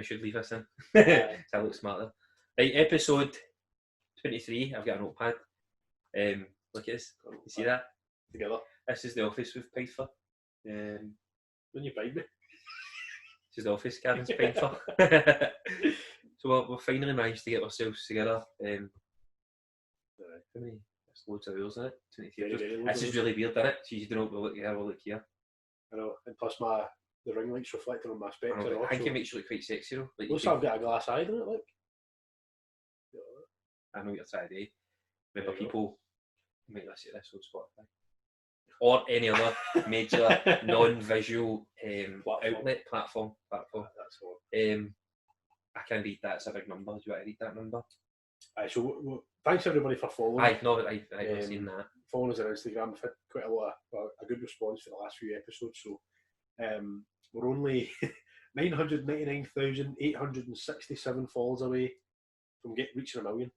should leave this in. So I look smarter. Right, episode 23. I've got a notepad. Look at this. You see that? Together. This is the office we've paid for. When you paid me. This is the office Gavin's paid for. So we've finally managed to get ourselves together. How many? There's loads of rules in it. 23. This is really weird, isn't it? So you don't know what we'll look here. I know, and plus the ring light's reflecting on my specs. I think it makes you look quite sexy though. Like looks like I've got a glass eye, doesn't it? Like, I know what you're trying to do. Remember, people might listen to this on Spotify or any other major non-visual outlet platform. That's all. I can read that. It's a big number. Do you want to read that number? So thanks everybody for following. I've seen that. Following us on Instagram. We've had quite a good response for the last few episodes. So we're only 999,867 followers away from reaching 1 million.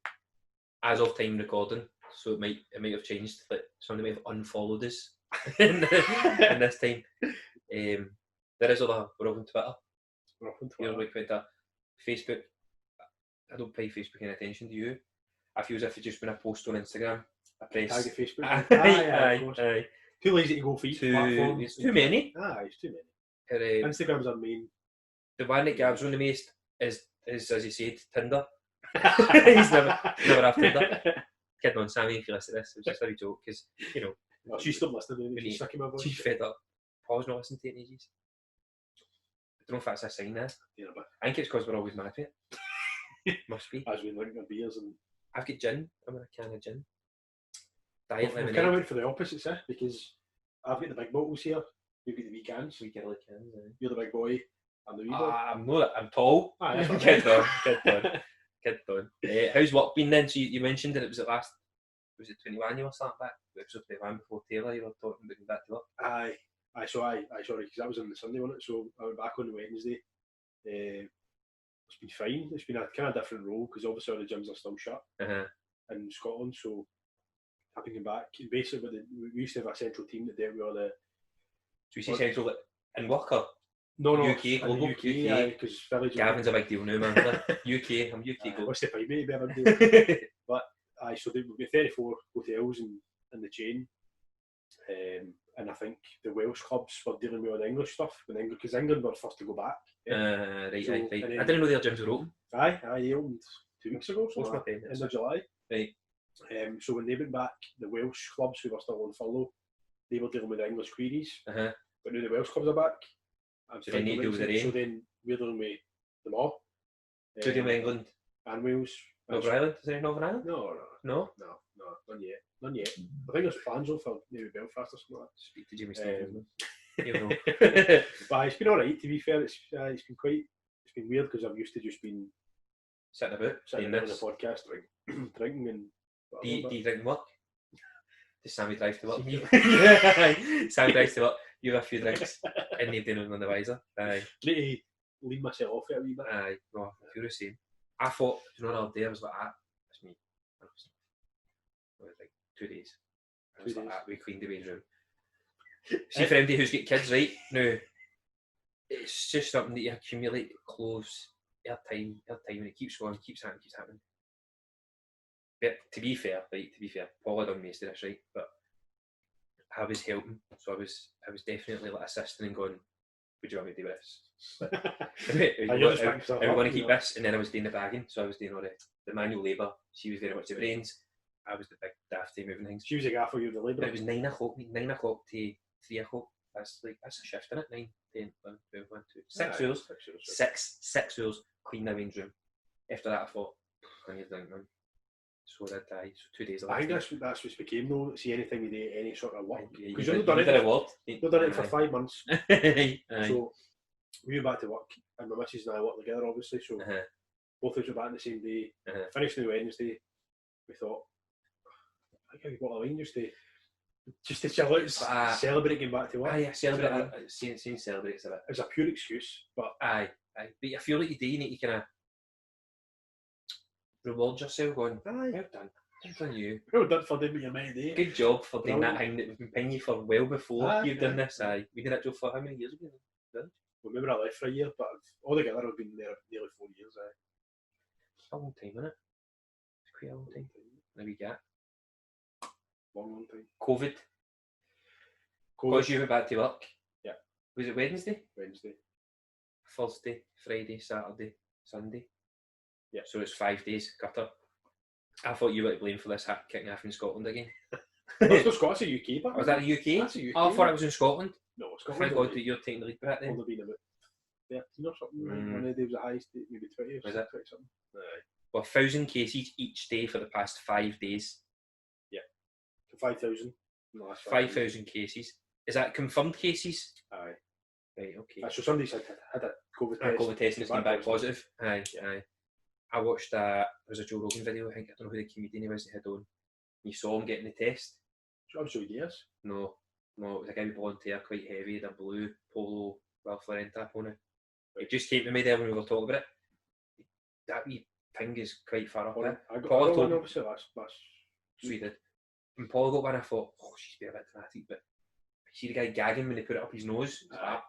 As of time recording, so it might have changed. But somebody may have unfollowed us in this time. There is other. We're up on Twitter. You're like Twitter, Facebook. I don't pay Facebook any attention. Do you? I feel as if it's just been a post on Instagram. I press. Tag at Facebook. Aye. Too lazy to go for each platform. It's too many. It's too many. Instagram's our main. The one that Gav's on the most is as he said, Tinder. He's never had Tinder. Kidding on Sammy, if you listen to this, it was just a wee joke because she's still listening. She's sick of my voice. She's fed up. Paul's not listening to it in ages. I don't know if that's a sign there. Yeah, but I think it's because we're always mad at it. Must be. As we drink our beers and. I've got gin. I'm in a can of gin. We've kind of went for the opposites, because I've got the big bottles here. You've got the wee cans. Wee girly cans. You're the big boy. I'm the wee boy. I'm tall. Kid on. How's work been then? So you mentioned that it was 21 you were starting back? Episode 21 before Taylor, you were talking about going back to work. Sorry, because that was on the Sunday, wasn't it? So I went back on the Wednesday. It's been fine. It's been a kind of different role because obviously all the gyms are still shut in Scotland. So I've been back. Basically, we used to have a central team that dealt with all the. So you see central in work or? No, UK, global UK, because Gavin's a big deal now, man. UK, I'm UK global. What's the pipe, mate? Be a big deal. But so we've got 34 hotels in the chain, and I think the Welsh clubs were dealing with all the English stuff because England were first to go back. Right. I didn't know their gyms were open. They opened 2 weeks ago, so end of July. Right. So when they went back, the Welsh clubs who were still on furlough, they were dealing with the English queries. But now the Welsh clubs are back. So they need to deal with the rain. So then we're dealing with them all. So dealing with England and Wales. Northern Ireland? Is there any Northern Ireland? No, none yet. I think there's plans on for maybe Belfast or something like that. Speak to Jimmy Stevens. But it's been alright, to be fair. It's been weird because I've used to just been sitting about on the podcast, drinking and. Do you drink work? Does Sammy drive to work? Sammy drives to work. You have a few drinks and you've done on the visor. Need to leave myself off it a wee bit. No, I feel the same. I thought, the other day I was like, that's me. It was like 2 days. I was like, we cleaned the bedroom. See, for anybody who's got kids, right? Now, it's just something that you accumulate clothes, airtime, and it keeps going, keeps happening. But to be fair, Paul had done most of this, right? But I was helping, so I was definitely like assisting and going, would you want me to do this? I want to keep this, and then I was doing the bagging, so I was doing all the manual labour. She was very much the brains. I was the big dafty moving things. She was a gaffer, you were the labour. It was 9 o'clock to 3 o'clock. That's a shift, isn't it? 9, 10, 11, 12, 1, 2, 6 rules. Six rules. Clean the range room. After that, I thought, I need to drink, man. So did I. So 2 days. I think that's what's became though. See anything we do, any sort of work. Because you've done it for 5 months. So we went back to work, and my missus and I worked together, obviously. So both of us were back on the same day. Finished on Wednesday. We thought, I think we bought a wine just to chill out, celebrate getting back to work. Celebrate. Seeing celebrates a bit. It's a pure excuse, but But I feel like you do need to kind of reward yourself, going, well done you. Well done for doing what you're meant to do. Good job for doing that thing that we've been paying you for well before you've done this. We did that job for how many years ago? remember I left for a year, but altogether I've been there nearly 4 years. It's a long time, isn't it? It's quite a long time. There we go. Long time. COVID. Because you went back to work. Yeah. Was it Wednesday? Wednesday. Thursday, Friday, Saturday, Sunday. Yeah. So it's 5 days, Qatar. I thought you were to blame for this hat kicking off in Scotland again. That's not Scotland, it's a UK. Was that the UK? That's a UK. Oh, I thought it was in Scotland. No, Scotland. Thank God that you're taking the lead for that then. Only been about 13 or something. One of the days was the highest, maybe 20 or something. Aye. Well, 1,000 cases each day for the past 5 days. Yeah. 5,000 in the last 5,000 cases. Is that confirmed cases? Aye. Right, okay. So somebody's had a COVID test. COVID test and it's come back positive. Aye, aye. I watched there was a Joe Rogan video, I think, I don't know who the comedian he was they had on. You saw him getting the test. So I'm sure he is. No, it was a guy with blonde hair, quite heavy, had a blue polo Ralph Lauren tap on it. It just came to me there when we were talking about it. That wee thing is quite far up there. I got Paul one, obviously, that's so he did. And Paul got one, I thought, oh, she's been a bit dramatic, but you see the guy gagging when they put it up his nose? I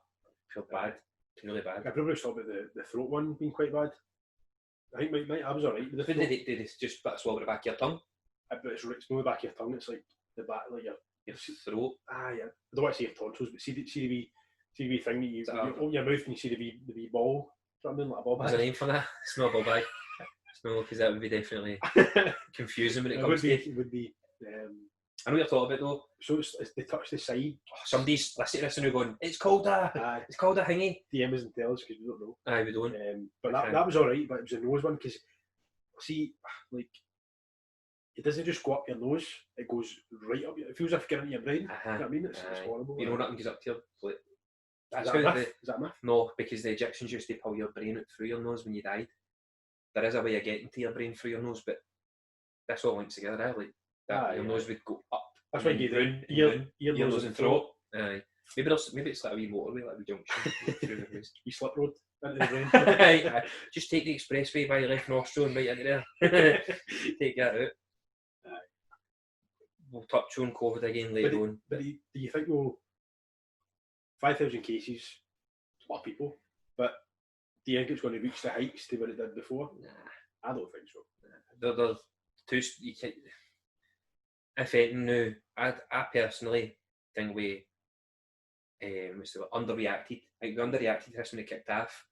feel bad. It's really bad. I probably thought about the throat one being quite bad. I think I was alright with the throat. Did they just put a swab at the back of your tongue? But it's not the back of your tongue, it's like the back, like your throat. Yeah. I don't want to say your tonsils, but see the wee thing that you open your mouth and you see the wee ball. Do you know what I mean? Like a ball bag. There's a name for that? It's not a ball bag. It's not, because that would be definitely confusing when it comes to it. Would be. I know what you're talking about though. So they touch the side. Oh, somebody's listening to this and they're going, it's called a hingy. DM us and tell us because we don't know. Aye, we don't. But that was alright, but it was a nose one because, see, like, it doesn't just go up your nose, it goes right up it feels as if getting into your brain. You know what I mean? It's horrible. You know, nothing goes up to your foot. Is that a myth? No, because the Egyptians used to pull your brain out through your nose when you died. There is a way of getting to your brain through your nose, but that's all linked together, eh? Like that, your nose would go up. That's why you do ear, nose and throat. Aye. Maybe it's like a wee motorway, like a wee junction. You slip road into the brain. Aye. Just take the expressway by your left nostril and right into there. Take that out. We'll touch on COVID again later on. But do you think 5,000 cases, a lot of people, but do you think it's going to reach the heights to what it did before? Nah, I don't think so. They're too. You can't. If anything now, I personally think we underreacted. Like we underreacted to this when it kicked off.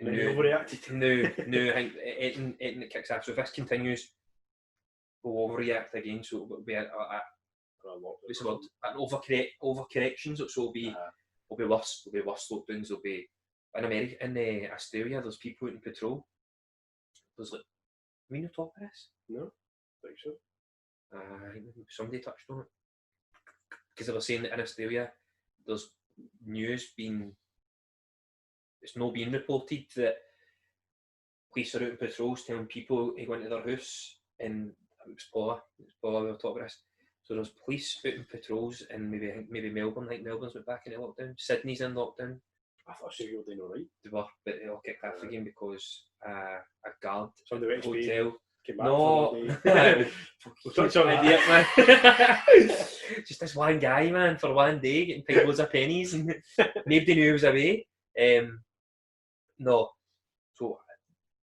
And we overreacted. No, I think it kicks off. So if this continues, we'll overreact again. So we'll be an overcorrection. So it'll be worse. There'll be worse lockdowns. There'll be in America, in Australia. There's people out in patrol. There's like, I mean, you talk about this? No, I think so. Somebody touched on it because they were saying that in Australia there's news it's not being reported that police are out in patrols telling people to go into their house, and it was Paula we were talking about this. So there's police out in patrols in maybe Melbourne. I think Melbourne's went back into lockdown. Sydney's in lockdown. I thought Australia were doing alright. They were, but they all kicked off again because a guard at the hotel. No, idiot, man. Just this one guy, man, for one day getting paid loads of pennies, and nobody knew he was away. No, so it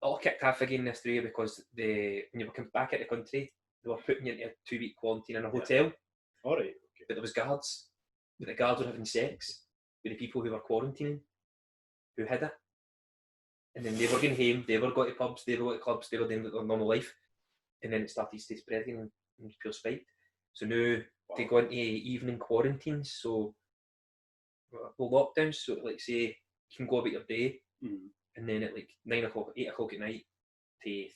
all kicked off again in Australia because when you were coming back at the country, they were putting you into a 2-week quarantine in a hotel. All right, okay. But there was guards. But the guards were having sex with the people who were quarantining, who had it. And then they were going home, they were going to pubs, they were going to clubs, they were doing their normal life. And then it started to spread again and pure spike. So now they go into evening quarantines, so lockdowns, so like say you can go about your day, and then at like 9 o'clock, 8 o'clock at night to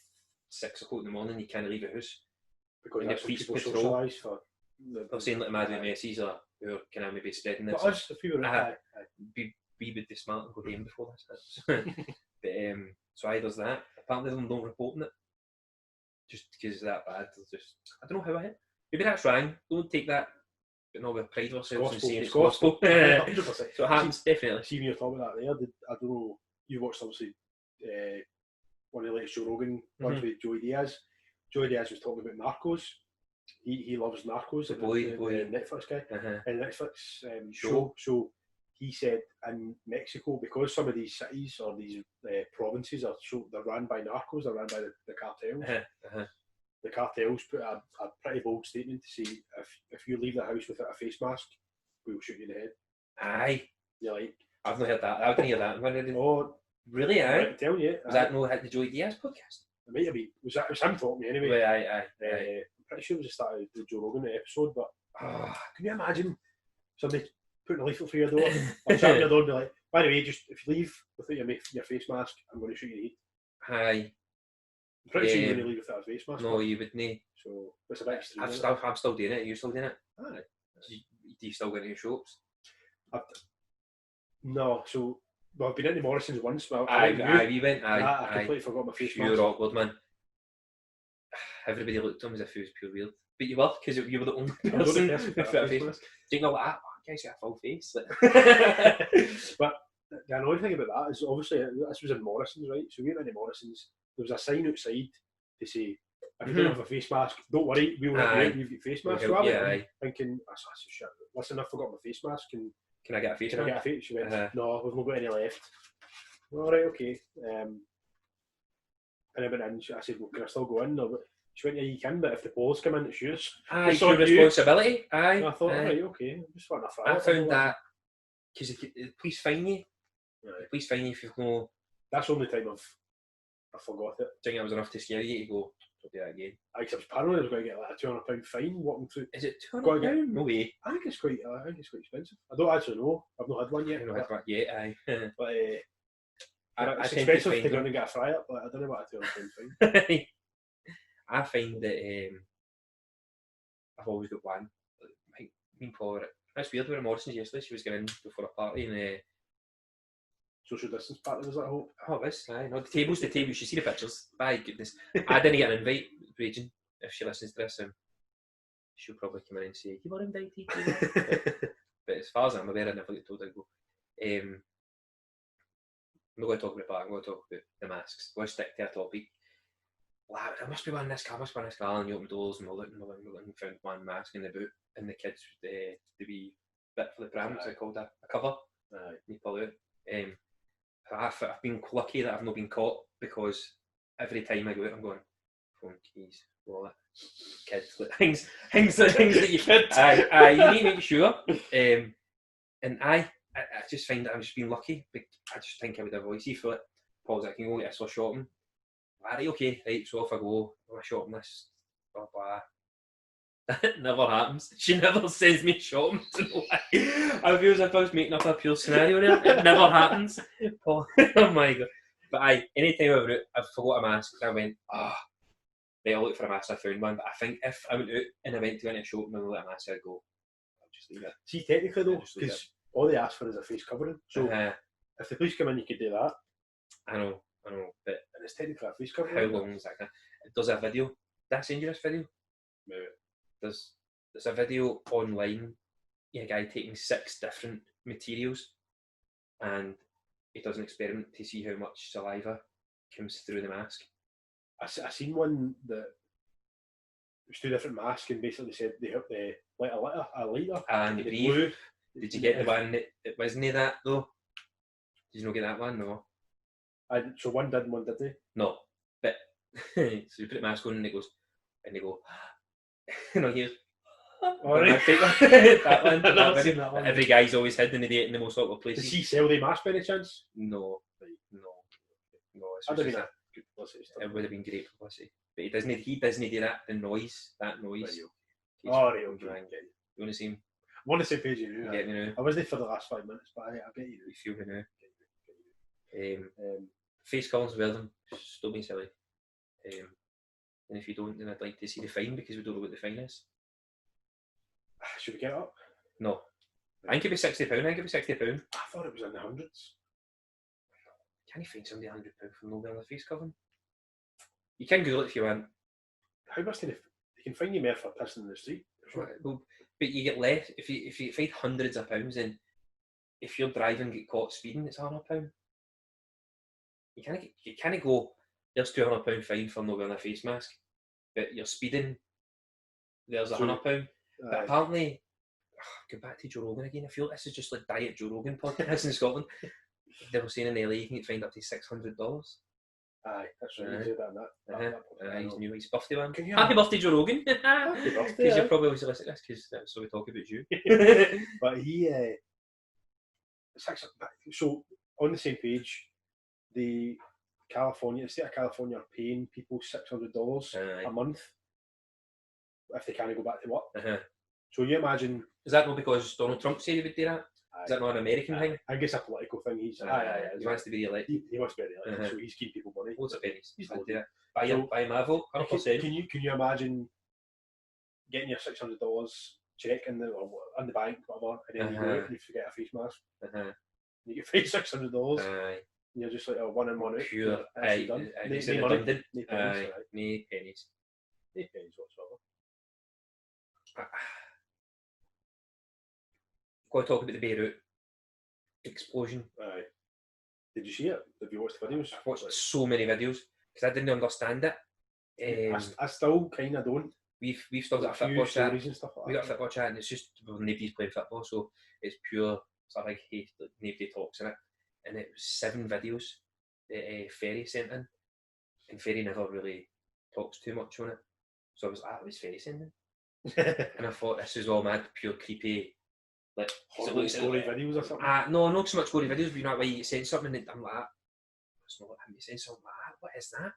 6 o'clock in the morning you can't leave the house. Because and that's the police patrol for they're saying like mad messes or who are kind of maybe spreading this. But us, if we were we would be smart and go home before this. But so there's that. Apparently they don't reporting it just because it's that bad. Just I don't know how I hit. Maybe that's wrong. Don't take that, but no, we pride ourselves in saying it's gospel. 100%. So it happens, definitely. See when you're talking about that there, I don't know. You watched obviously one of the latest Joe Rogan ones with Joey Diaz. Joey Diaz was talking about Narcos. He loves Narcos. The boy. Netflix guy. Uh-huh. And Netflix show. So he said in Mexico, because some of these cities or these provinces they're run by narcos, they're run by the cartels. The cartels put a pretty bold statement to say if you leave the house without a face mask, we'll shoot you in the head. Aye. You're like, I've not heard that. I didn't hear that. Oh, really? Aye. I'm telling you. Was that no hit the Joey Diaz podcast? It might have been. It was him talking to me anyway. Aye. I'm pretty sure it was the start of the Joe Rogan episode, but can you imagine somebody putting a leaflet through your door or shouting your door and be like, by the way, just if you leave without your face mask, I'm going to shoot you in the head. Aye. I'm pretty sure you wouldn't leave without a face mask. No, you wouldn't. So it's a bit extreme. I'm still doing it. Are you still doing it? Aye. Do you still go to your shops? No, so I've been into Morrison's once. But we went. I completely forgot my face mask. Pure awkward, man. Everybody looked at him as if he was pure weird. But you were, because you were the only person without a face mask. Do you know like that? Oh, guy's got a full face. But the annoying thing about that is obviously this was in Morrison's, right? So we went into Morrison's. There was a sign outside to say, if you don't have a face mask, don't worry, we'll help you. You've got face mask. So I went thinking, shit, listen, I forgot my face mask. Can I get a face mask? Can I get a face? She went, no, we've not got any left. All right, okay. And I went in. I said, well, can I still go in? No, but she went, yeah, you can, but if the police come in, it's yours. It's your responsibility. Aye. And I thought, right, okay. Just want to I found that because the police fine you. The police fine you if you've no. That's the only time I forgot it. Do you think it was enough to scare you to go, don't do that again? I was paranoid I was going to get like a £200 fine walking through. Is it £200? No way. I think it's quite expensive. I don't actually know. I've not had one yet. I've not had one yet, aye. But it's expensive to go and get a fryer, but I don't know what a £200 fine. I find that I've always got one. Me and Paul, that's weird, we were at Morrison's yesterday. She was going in before a party and social distance party, was that, I hope? Oh, it was, aye. No, the tables. You see the pictures. My goodness. I didn't get an invite, Raging, if she listens to this. She'll probably come in and say, you were invited. But as far as I'm aware, I never get told I go. I'm not going to talk about that. I'm going to talk about the masks. I'm going to stick to a topic. Wow, there must be one in this car, and you open doors and we're looking, found one mask in the boot, and the kids, the wee bit for the pram, what's it called, a cover, you pull out. I've been lucky that I've not been caught, because every time I go out I'm going, phone, keys, wallet, kids, things that you could. You need to make sure. And I just find that I've just been lucky. I just think I would have a voice for it. Paul's like, I can go get this shopping. Right, okay, right, so off I go, I'm shopping this, blah blah. That never happens. She never sends me shopping. I feel as if I was making up a pure scenario there. It never happens. Oh my god. But anytime I forgot a mask, I went, right, I'll look for a mask, I found one. But I think if I went out and I went to a shop and I looked at a mask, I'd go, I'll just leave it. See, technically though, because all they ask for is a face covering. So if the police come in, you could do that. I know, but and it's technically a face covering. How long is that? Does a video? Did I send you this video? Maybe. There's a video online, a guy taking 6 different materials, and he does an experiment to see how much saliva comes through the mask. I seen one that was 2 different masks, and basically said they helped like a litre. And the blue. Did you get the one that wasn't that though? Did you not get that one? No. So one did and one didn't. No, but so you put the mask on and they go. Here's alright. that one. I've never seen that one. Every guy's always hidden in the most awkward places. Does he sell the mask by any chance? No. It would have been great publicity, but he doesn't do that. The noise. Right, okay. You want to see him? I'm on the same page as you. Get me now. I was there for the last 5 minutes, but I get you. You feel me now. Face coverings, wear them. Don't be silly. And if you don't, then I'd like to see the fine, because we don't know what the fine is. Should we get it up? No. I think it'd be £60. I thought it was in the hundreds. Can you find somebody £100 for not wearing a face covering? You can Google it if you want. How much they can fine you more for pissing in the street? Right, well, but you get less if you find hundreds of pounds, and if you're driving and get caught speeding, it's £100. You can't go, there's £200 fine for not wearing a face mask, but you're speeding, there's £100. But apparently, go back to Joe Rogan again. I feel like this is just like Diet Joe Rogan podcast in Scotland. They were saying in LA you can get fined up to $600. Aye, that's right. You said that. He's new. He's birthday man. Happy birthday, Joe Rogan! Happy birthday! Because you're probably always listening to this because that's so we talk about you. But he, it's actually, so on the same page, the state of California are paying people $600 a month if they can't go back to work. So you imagine. Is that not because Donald Trump said he would do that? Is that not an American thing? I guess a political thing. He wants to be re-elected. He wants to be re-elected, so he's giving people money. Loads of pennies. He's going to do it. Buy my vote, 100%. Can you imagine getting your $600 check in the bank, whatever, and then you go out and you forget a face mask? You get paid $600. And you're just like, oh, one in, one out. Pure. No pennies. No pennies whatsoever. Got to talk about the Beiruit explosion. Aye. Did you see it? Have you watched the videos? I've watched so many videos because I didn't understand it. I still kind of don't. We've still got a football chat. And stuff like we got a football chat, and it's just nobody's playing football, so it's pure. It's like big hate that nobody talks in it. And it was 7 videos that Ferry sent in, and Ferry never really talks too much on it. So I was like, "What was Ferry sending?" And I thought this is all mad, pure creepy. Like, gory videos or something? No, not so much gory videos, but you know why you send something and I'm like, it's not him, you send something like that, what is that?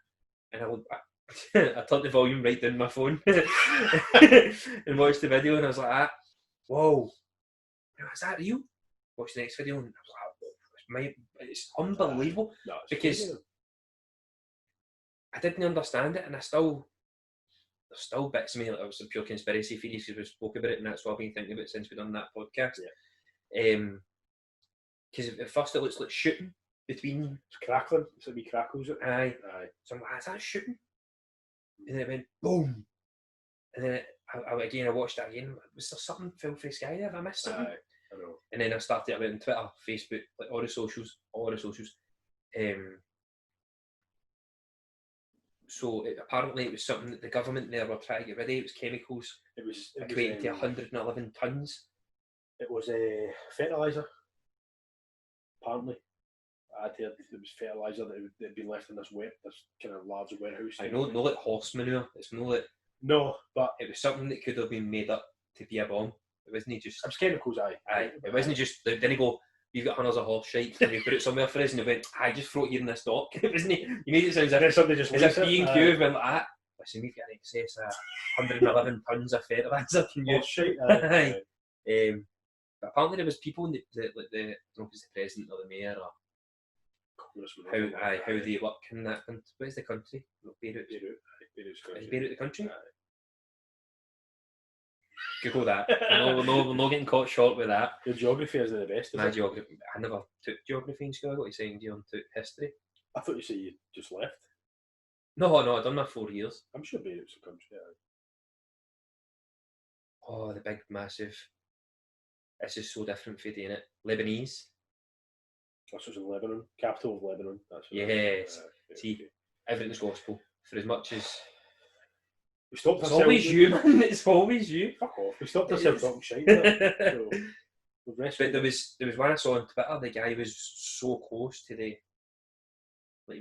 And I looked back, I turned the volume right down my phone and watched the video, and I was like, whoa, is that real? Watched the next video and I was like, it's unbelievable. No, it's because crazy. I didn't understand it, and there's still bits of me that it was some pure conspiracy theories because we spoke about it, and that's what I've been thinking about since we've done that podcast. Because at first it looks like shooting between. It's crackling. It's like wee crackles. Aye. So I'm like, is that shooting? And then it went boom. And then I watched it again. Was there something fell from the sky there? Have I missed something? Aye, I know. And then I started about on Twitter, Facebook, like all the socials. So apparently it was something that the government there were trying to get rid of. It was chemicals. It was equating to 111 tonnes. It was fertiliser. Apparently, I'd heard it was fertiliser that had been left in this kind of large warehouse. I know, not like horse manure. It's not like. No, but it was something that could have been made up to be a bomb. It wasn't just. It was chemicals, aye. It wasn't just. They didn't go. You've got hundreds of horse shite and you put it somewhere for us, and they went, I just throw it here in this dock. Wasn't it? You made it sound as if somebody just as if B&Q went like that. Listen, we've got an excess of 111 tonnes of fertiliser. Can you? Horse shite. But apparently there was people in I don't know if it's the president or the mayor or how they work in that country. What is the country? Beiruit. Is Beiruit the country? Google that. We're not getting caught short with that. Your geography isn't the best. My geography. I never took geography in school. I got to second year and took history. I thought you said you just left. No, I've done my 4 years. I'm sure Beiruit's a country. Oh, the big, massive. This is so different for doing it. Lebanese. That's what's in Lebanon. Capital of Lebanon. That's yes. See, everything's gospel. For as much as. It's always you, man. It's always you. Fuck off. We stopped ourselves talking shit. But there was one I saw on Twitter. The guy was so close to he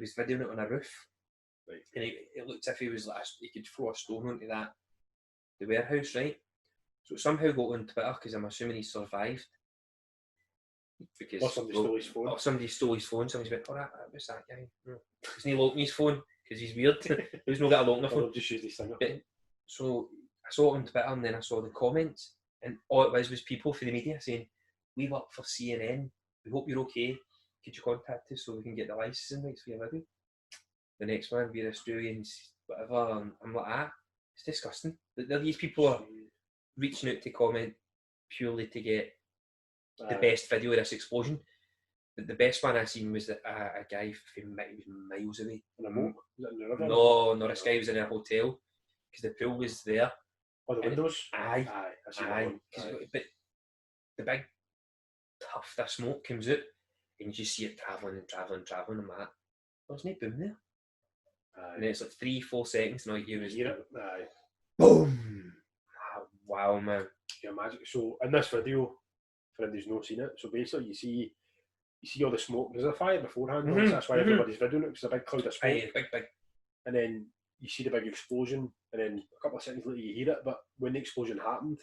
was videoing it on a roof, right? And it looked as if he was like he could throw a stone onto the warehouse, right? So it somehow got on Twitter because I'm assuming he survived. Because somebody stole his phone. Or somebody stole his phone. Somebody's went, that was that guy. No. Isn't he locking his phone? Because he's weird. He's not got a lock on the phone. Just use his thing. So I saw it on Twitter and then I saw the comments, and all it was people for the media saying, we work for CNN, we hope you're okay, could you contact us so we can get the licensing rights for your video? The next one, we're Australians, whatever, and I'm like, it's disgusting. These people are reaching out to comment purely to get the best video of this explosion. The best one I seen was that a guy from miles away. In a boat? No, this guy was in a hotel because the pool was there. Oh, the windows? Aye. But the big tuft of smoke comes out and you just see it travelling. I'm like, there's no boom there. And then it's like 3-4 seconds and all you hear is boom. Wow, man. You imagine? So in this video, for anyone who's not seen it, so basically you see all the smoke. There's a fire beforehand. That's why everybody's videoing it, because there's a big cloud of smoke. Aye, big. And then you see the big explosion, and then a couple of seconds later you hear it. But when the explosion happened,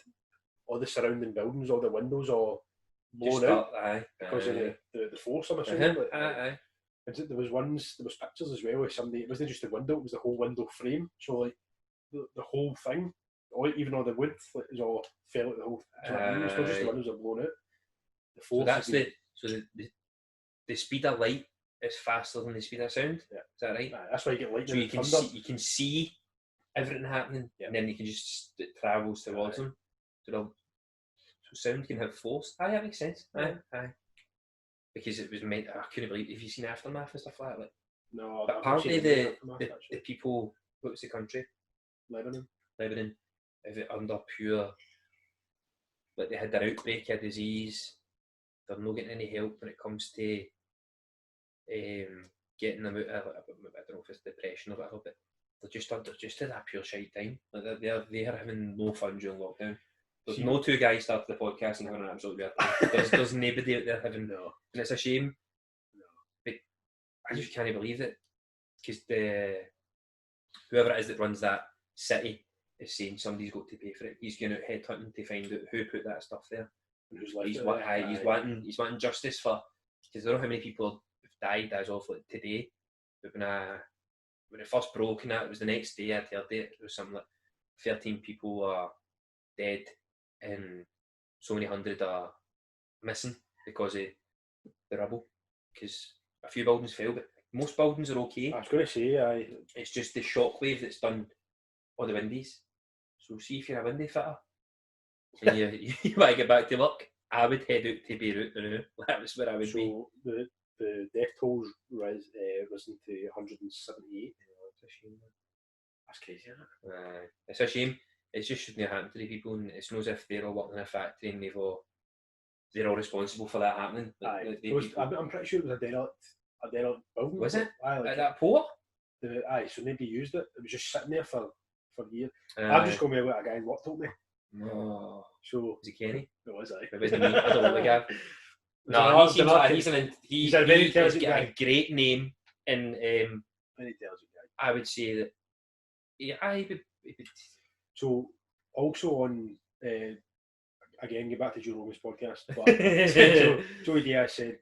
all the surrounding buildings, all the windows, all blown out because of the force. I'm assuming. Aye. There was pictures as well of somebody. It wasn't just the window; it was the whole window frame. So like the whole thing, even all the wood, like, is all fell at the whole. Do you know what I mean? It's not just the windows are blown out. The force. So that's the speed of light is faster than the speed of sound. Yeah. Is that right? That's why you get lightning. So you can see everything happening, and then you can just it travels towards them. So sound can have force. Aye, that makes sense. Aye. Because it was meant. I couldn't believe. Have you seen Aftermath and stuff like that? Like, no. But apparently the people. What was the country? Lebanon. If it under pure. Like they had their outbreak of disease. They're not getting any help when it comes to getting them out of, I don't know if it's depression or whatever, but they're just at that pure shite time. Like they're having no fun during lockdown. There's no two guys started the podcast and having an absolute weird time. There's nobody out there having no. And it's a shame. No. But I just can't believe it. Because whoever it is that runs that city is saying somebody's got to pay for it. He's going out headhunting to find out who put that stuff there. He's wanting justice for, because I don't know how many people have died as of like today. But when it first broke and that, it was the next day I'd heard it. It was something like 13 people are dead and so many hundred are missing because of the rubble. Because a few buildings fell, but most buildings are okay. I was going to say, it's just the shockwave that's done on the windies. So see if you're a windy fitter and you want to get back to work, I would head out to Beiruit now. That was where I would be. So the death toll risen to 178. It's a shame. That's crazy, isn't it? It's a shame. It just shouldn't happen to the people, and it's not as if they're all working in a factory and they're all responsible for that happening. I'm pretty sure it was a derelict building. Was it? Aye, at that port? So nobody used it. It was just sitting there for years. I'm just going with what a guy in work told me. No. So was he Kenny? It was, aye. Maybe it's me. I don't know the guy. No, he seems like he's a very intelligent guy. A great name, and very intelligent guy. I would say that. Yeah, So also on again, get back to Joe Rogan's podcast. But Joey Diaz said,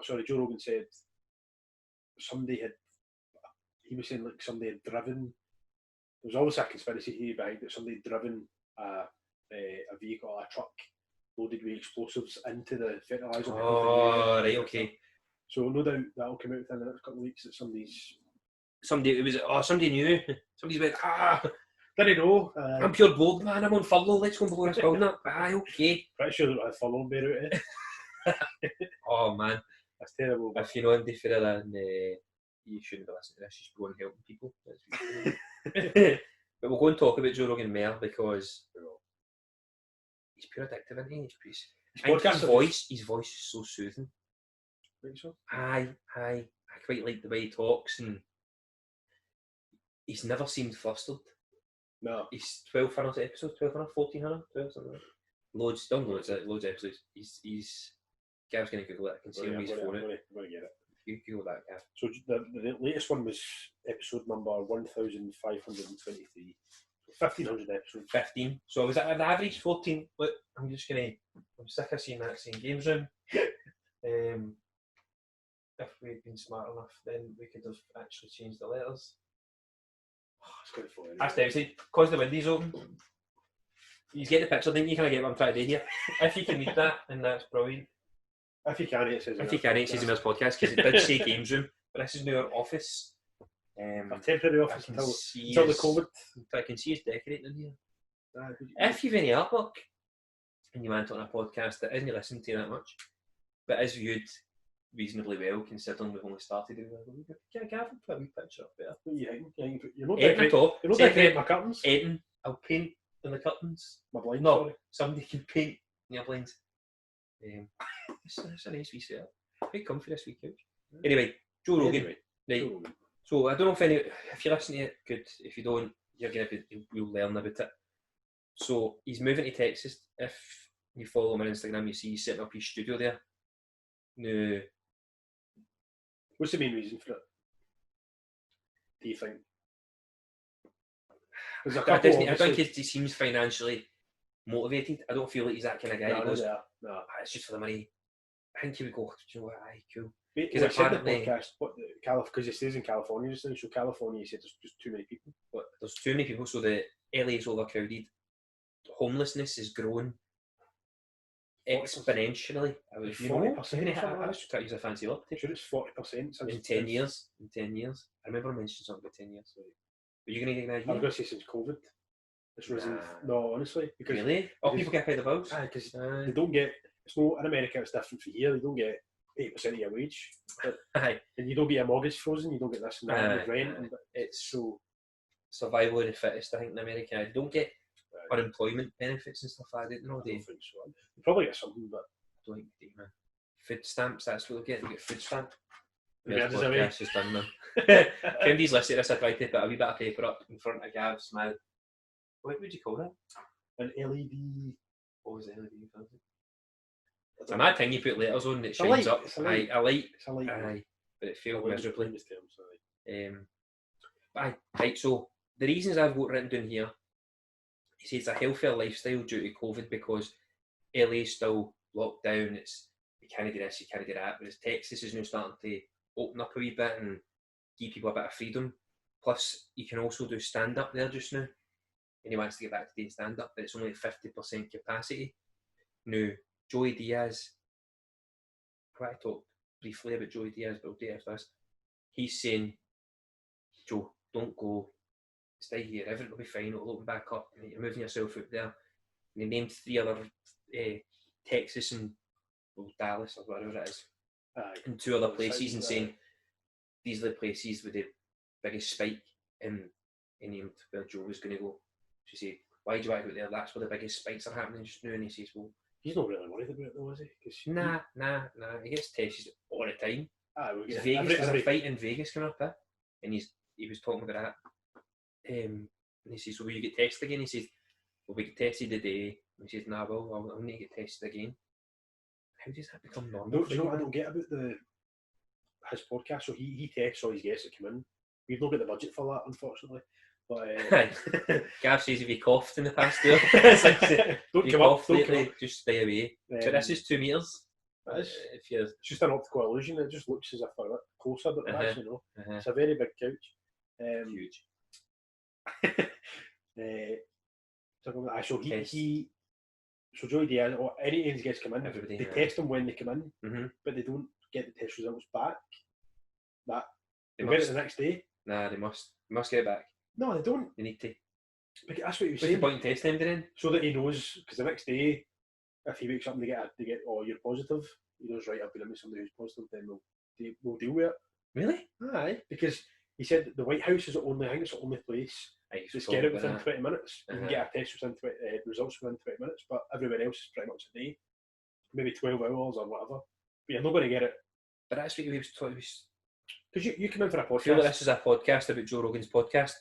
Joe Rogan said he was saying like somebody had driven. There was always a conspiracy theory behind it. Somebody had driven a vehicle, a truck loaded with explosives into the fertiliser. Oh, right, okay. So no doubt that'll come out within the next couple of weeks that somebody knew. Somebody's went, didn't know. I'm pure bold, man. I'm on furlough. Let's go and blow this building up. Okay. Pretty sure that I follow Beiruit. Oh man, that's terrible. If you know anything further than you shouldn't be listening to this. You should go and helping people. But we'll go and talk about Joe Rogan more because he's pure addictive, isn't he? His voice is so soothing. Think so? I quite like the way he talks, and he's never seemed flustered. No. He's 1,200 episodes, 1,200, 1,400, 12, something like that. Loads of episodes. He's Gav's going to Google it. I can see him on his phone. I'm going to get it. You Google that, Gav. So the latest one was episode number 1,523. 1,500 episodes. 15. So was that an average 14? Look, I'm sick of seeing that same games room. If we'd been smart enough, then we could have actually changed the letters. It's quite funny. That's devastating. Because the window's open. You get the picture, then you kind of get what I'm trying to do here. If you can read that, then that's brilliant. If you can, it says in this podcast, because it did say games room, but this is now our office. A temporary office until the COVID. I can see us decorating in here. If you've any artwork and you want it on a podcast that isn't listened to that much, but is viewed reasonably well, considering we've only started doing it, can Gavin put a wee picture up there? What are you thinking? You're not decorating my curtains. Aidan, I'll paint in the curtains. My blinds. No, sorry. Somebody can paint in your blinds. It's a nice wee setup. Quite comfy this week couch. Anyway, Joe Rogan. Right. So I don't know if you're listening to it, good. If you don't, you'll learn about it. So he's moving to Texas. If you follow him on Instagram, you see he's setting up his studio there. Now, what's the main reason for it? Do you think? I think he seems financially motivated. I don't feel like he's that kind of guy. No, no. It's just for the money. I think he would go, you know what, aye, cool. Because apparently, because he stays in California just now, so California, he said there's just too many people. But there's too many people, so the LA is overcrowded. Homelessness is growing exponentially. 40%. I was trying to use a fancy word. I'm sure it's 40% in 10 years. In 10 years. I remember I mentioned something about 10 years. Were you going to get an idea? I was going to say since COVID. It's risen. No, honestly. Because really? People get paid the bills? Because they don't get. It's no, in America, it's different for here. They don't get 8% of your wage. And you don't get your mortgage frozen, you don't get this and that, rent. And it's so survival of the fittest, I think, in America. You don't get unemployment benefits and stuff like that. No, they think so. You probably get something, but I don't think they do, man. Food stamps, that's what they get. You get food stamp. That's just done, man. If anybody's listening to this, I tried to put a wee bit of paper up in front of Gav's smile. What would you call that? An LED. What was the LED? It's a mad thing you put letters on that shines up. It's a light. It's a light. Aye, but it failed miserably. Right, so the reasons I've got written down here, he says it's a healthier lifestyle due to COVID because LA is still locked down. It's you can't do this, you can't do that. Whereas Texas is now starting to open up a wee bit and give people a bit of freedom. Plus, you can also do stand up there just now. And he wants to get back to doing stand up, but it's only at 50% capacity. Now, Joey Diaz, I want to talk briefly about Joey Diaz, but I'll do it after this. He's saying, Joe, don't go, stay here, everything will be fine, it'll open back up, you're moving yourself out there. And he named 3 other Texas and Dallas or whatever it is, and 2 other places, and saying these are the places with the biggest spike, and he named where Joe was going to go. She said, why do you want to go there? That's where the biggest spikes are happening just now. And he says, well, he's not really worried about it though, is he? Nah. He gets tested all the time. Vegas, there's a fight in Vegas coming up, and he was talking about that. And he says, well, will you get tested again? He says, well, we get tested today. And he says, nah, well, I'll need to get tested again. How does that become normal? No, do you know what I don't get about his podcast? So he tests all his guests that come in. We've not got the budget for that, unfortunately. But Gav says if he coughed in the past year, don't come up, just stay away. So this is 2 meters. It's just an optical illusion. It just looks as if they're closer, but actually no. It's a very big couch. Huge. So Joey Diaz or any of his guests come in, they test them when they come in, but they don't get the test results back. They get it the next day. Nah, they must get it back. No, they don't. They need to. Because that's what he was saying. saying. What's the point in testing them then? So that he knows, because the next day, if he wakes up and they get, oh, you're positive, he knows, right, I've been in with somebody who's positive, then we'll deal with it. Really? Aye, because he said the White House is the only place to get it within 20 minutes. You can get a test within results within 20 minutes, but everywhere else is pretty much a day, maybe 12 hours or whatever. But you're not going to get it. But that's what he was talking about. Because you come in for a podcast. I feel like this is a podcast about Joe Rogan's podcast.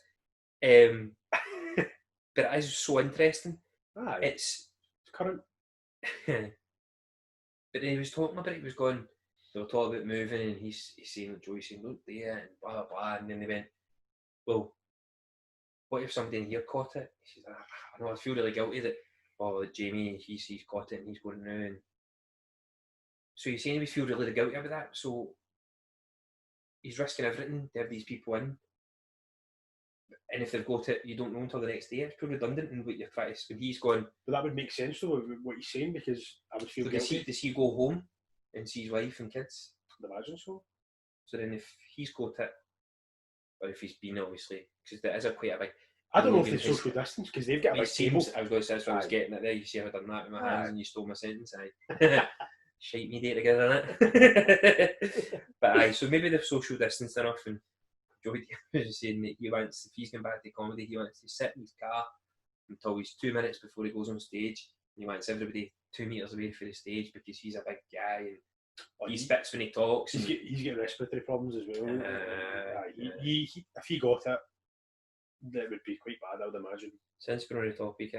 But it is so interesting. It's current. But he was talking about it, he was going, they were talking about moving, and he's saying, Joey's saying, look there, and blah, blah, blah. And then they went, well, what if somebody in here caught it? He says, I know, I feel really guilty that, Jamie, he's caught it and he's going now. And so he's saying he would feel really guilty about that. So he's risking everything to have these people in. And if they've got it, you don't know until the next day. It's pretty redundant in what you're trying to. When he's going, but that would make sense though, what he's saying, because I would feel guilty. Does he go home and see his wife and kids? I'd imagine so. So then, if he's got it, or if he's been, obviously, because there is quite a big. I don't know if it's social distance because they've got a big table. I was going to say that's what I was getting at there. You see, I've done that with my hands, and you stole my sentence. Shite me day together, innit? But so maybe they've social distanced enough, and Joey was saying that he wants, if he's going back to comedy, he wants to sit in his car until he's 2 minutes before he goes on stage. And he wants everybody 2 meters away from the stage because he's a big guy and he spits when he talks. He's getting respiratory problems as well. If he got it, that would be quite bad, I would imagine. Since we're on the topic,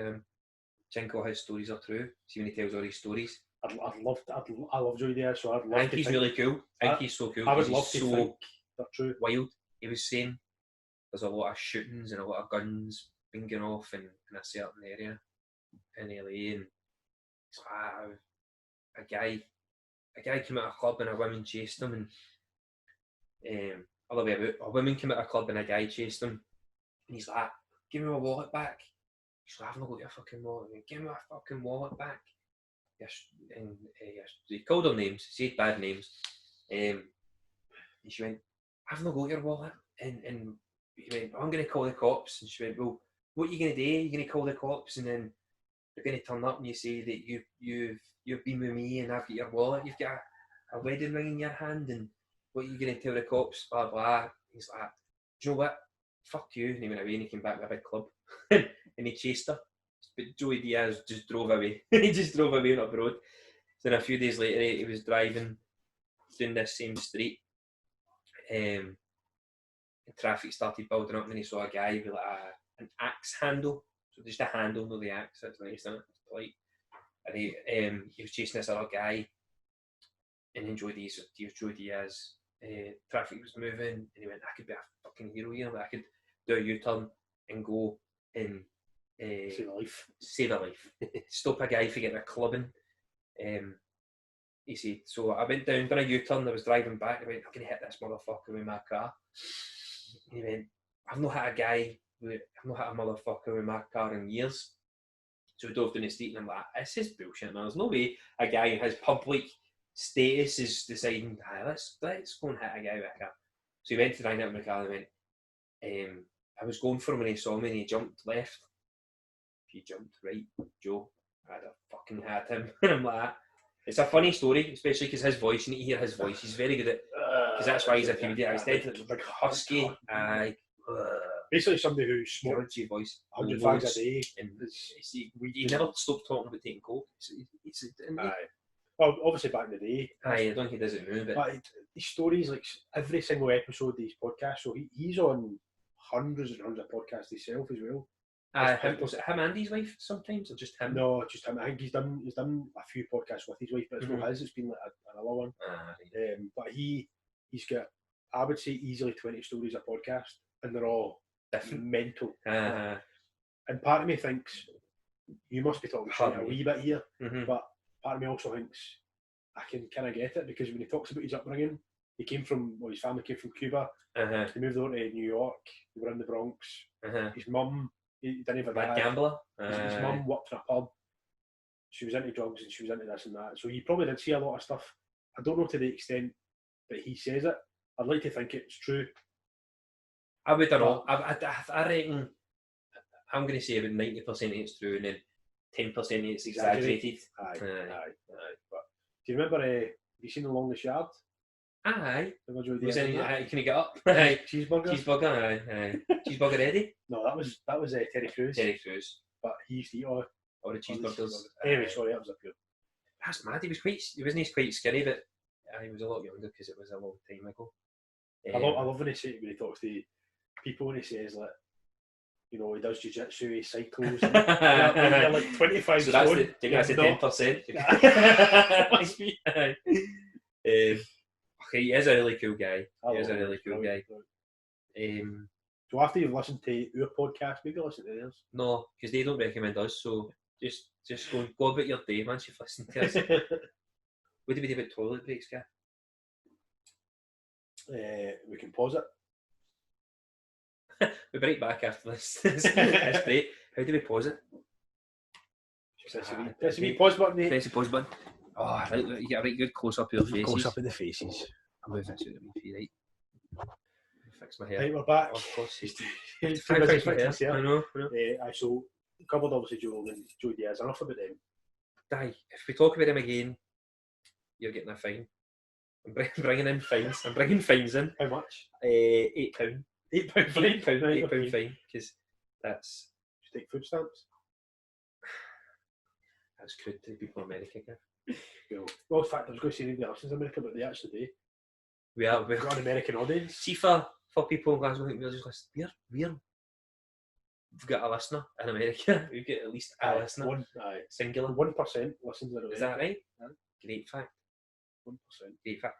think all his stories are true. See when he tells all his stories. I love Joey Diaz, so I'd love I think he's really cool. I think he's so cool. I would love he's to so think they're true. wild. He was saying there's a lot of shootings and a lot of guns being going off in a certain area in LA, and it's like, a guy came out of a club and a woman chased him, and other way about, a woman came out of a club and a guy chased him, and he's like, "Give me my wallet back." She's like, "I haven't got your fucking wallet." "Give me my fucking wallet back." Yes, and he called her names, said bad names, and she went, "I've not got your wallet," and he went, "I'm going to call the cops," and she went, "Well, what are you going to do? You're going to call the cops, and then they're going to turn up and you say that you've been with me and I've got your wallet, you've got a wedding ring in your hand, and what are you going to tell the cops, blah blah." He's like, "Do you know what? Fuck you." And he went away and he came back with a big club and he chased her. But Joey Diaz just drove away. He just drove away up the road. Then a few days later he was driving down this same street, and traffic started building up, and then he saw a guy with like an axe handle. So just a handle, not the axe. That's nice, isn't it? It's polite. And he was chasing this other guy, and then Joey Diaz. Traffic was moving, and he went, "I could be a fucking hero here. I could do a U-turn and go and save a life, stop a guy from getting a clubbing." He said, "So I went down, done a U-turn. I was driving back. I went, I'm going to hit this motherfucker with my car." And he went, I've not hit a motherfucker with my car in years." So we drove down the street, and I'm like, "This is bullshit, man. There's no way a guy in his public status is deciding, let's go and hit a guy with a car." So he went to ring out my car and went, I was going for him when he saw me, and he jumped left. If you jumped right, Joe, I'd have fucking had him." And I'm like, it's a funny story, especially because his voice, you need to hear his voice. He's very good at, because that's why he's a comedian. He's dead like husky. Basically somebody who smokes voice 100 fags a day. And he never stopped talking about taking coke. Well, obviously back in the day. I don't think he does it now, but his stories, like every single episode of his podcast, so he's on hundreds and hundreds of podcasts himself as well. Was it him and his wife sometimes, or just him? No, just him. I think he's done a few podcasts with his wife, but it's not his. It's been like another one. But he's got, I would say, easily 20 stories a podcast, and they're all different, mental. And part of me thinks you must be talking shit a wee bit here, but part of me also thinks I can kind of get it, because when he talks about his upbringing, his family came from Cuba. He moved over to New York. They were in the Bronx. His mum, he didn't have a dad. Gambler. His mum worked in a pub. She was into drugs and she was into this and that. So he probably did see a lot of stuff. I don't know to the extent that he says it. I'd like to think it's true. I would know. I reckon I'm going to say about 90% it's true, and then 10% it's exaggerated. Aye. But do you remember? Have you seen The Longest Yard? Aye. Was any, can you get up? Aye. Cheeseburger. Aye. Cheeseburger ready? No, that was Terry Crews. Terry Crews. But he used to eat all the cheeseburgers. Anyway, sorry, that was a pure. That's mad. He wasn't quite skinny, but he was a lot younger because it was a long time ago. I love when he talks to people, and he says, like, you know, he does jiu-jitsu, he cycles, and they're like 25 so stone. That's the 10%. Okay, he is a really cool guy. So after you've listened to our podcast, maybe listen to theirs. No, because they don't recommend us, so just go about your day once you've listened to us. What do we do about toilet breaks, Gav? We can pause it. We'll be right back after this. That's great. How do we pause it? Press the pause button, mate. Press the pause button. Oh, right, you get a right good close up of your faces. Close up of the faces. I'm moving this out of my feet, right? Fix my hair. Right, we're back. Of course. I know. So, covered obviously Joe Rogan, Joey Diaz, enough about them. If we talk about them again, you're getting a fine. I'm bringing in fines. I'm bringing fines in. How much? £8. £8 fine? £8 fine, because that's... Just take food stamps? That's crude to people in America, Well, in fact, I was going to say anybody else in America, but they actually do. We've got an American audience. See, for people in Glasgow, I think we're just listening. We're we've got a listener in America. We've got at least a listener. Singular. 1% listens in America. Is that right? Yeah. Great fact. 1%. Great fact.